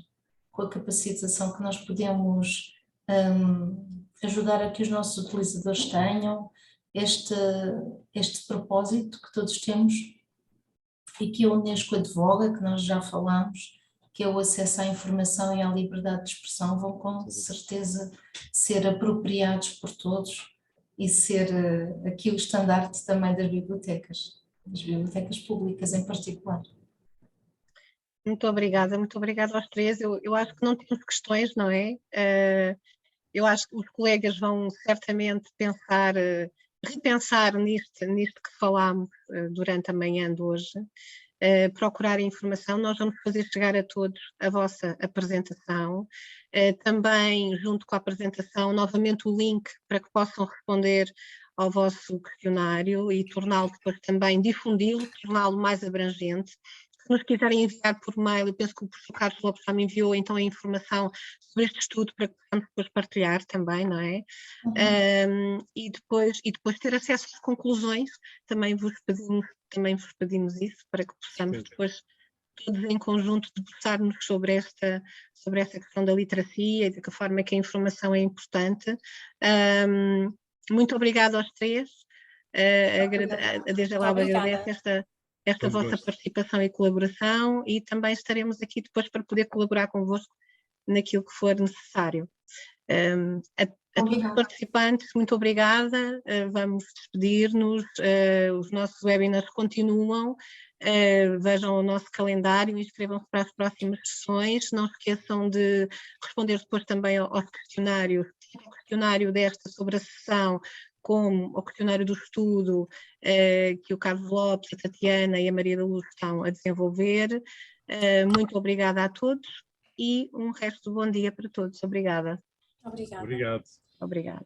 com a capacitação que nós podemos ajudar a que os nossos utilizadores tenham, este propósito que todos temos e que a Unesco advoga, que nós já falamos, que é o acesso à informação e à liberdade de expressão, vão com certeza ser apropriados por todos e ser aqui o estandarte também das bibliotecas públicas em particular. Muito obrigada aos três. Eu acho que não temos questões, não é? Eu acho que os colegas vão certamente repensar nisto que falámos durante a manhã de hoje, procurar informação. Nós vamos fazer chegar a todos a vossa apresentação, também junto com a apresentação, novamente o link para que possam responder ao vosso questionário e torná-lo depois também, difundi-lo, torná-lo mais abrangente. Se nos quiserem enviar por mail, eu penso que o professor Carlos Lopes já me enviou então a informação sobre este estudo para que possamos depois partilhar também, não é? E depois ter acesso às conclusões, também vos pedimos isso para que possamos depois todos em conjunto debruçar-nos sobre esta questão da literacia e de que forma é que a informação é importante. Muito obrigada aos três. Desde lá agradeço esta vossa participação e colaboração e também estaremos aqui depois para poder colaborar convosco naquilo que for necessário. A todos os participantes, muito obrigada, vamos despedir-nos, os nossos webinars continuam, vejam o nosso calendário e inscrevam-se para as próximas sessões, não se esqueçam de responder depois também aos questionários, o questionário desta sobre a sessão, como o questionário do estudo que o Carlos Lopes, a Tatiana e a Maria da Luz estão a desenvolver. Muito obrigada a todos e um resto de bom dia para todos. Obrigada. Obrigada. Obrigado. Obrigada.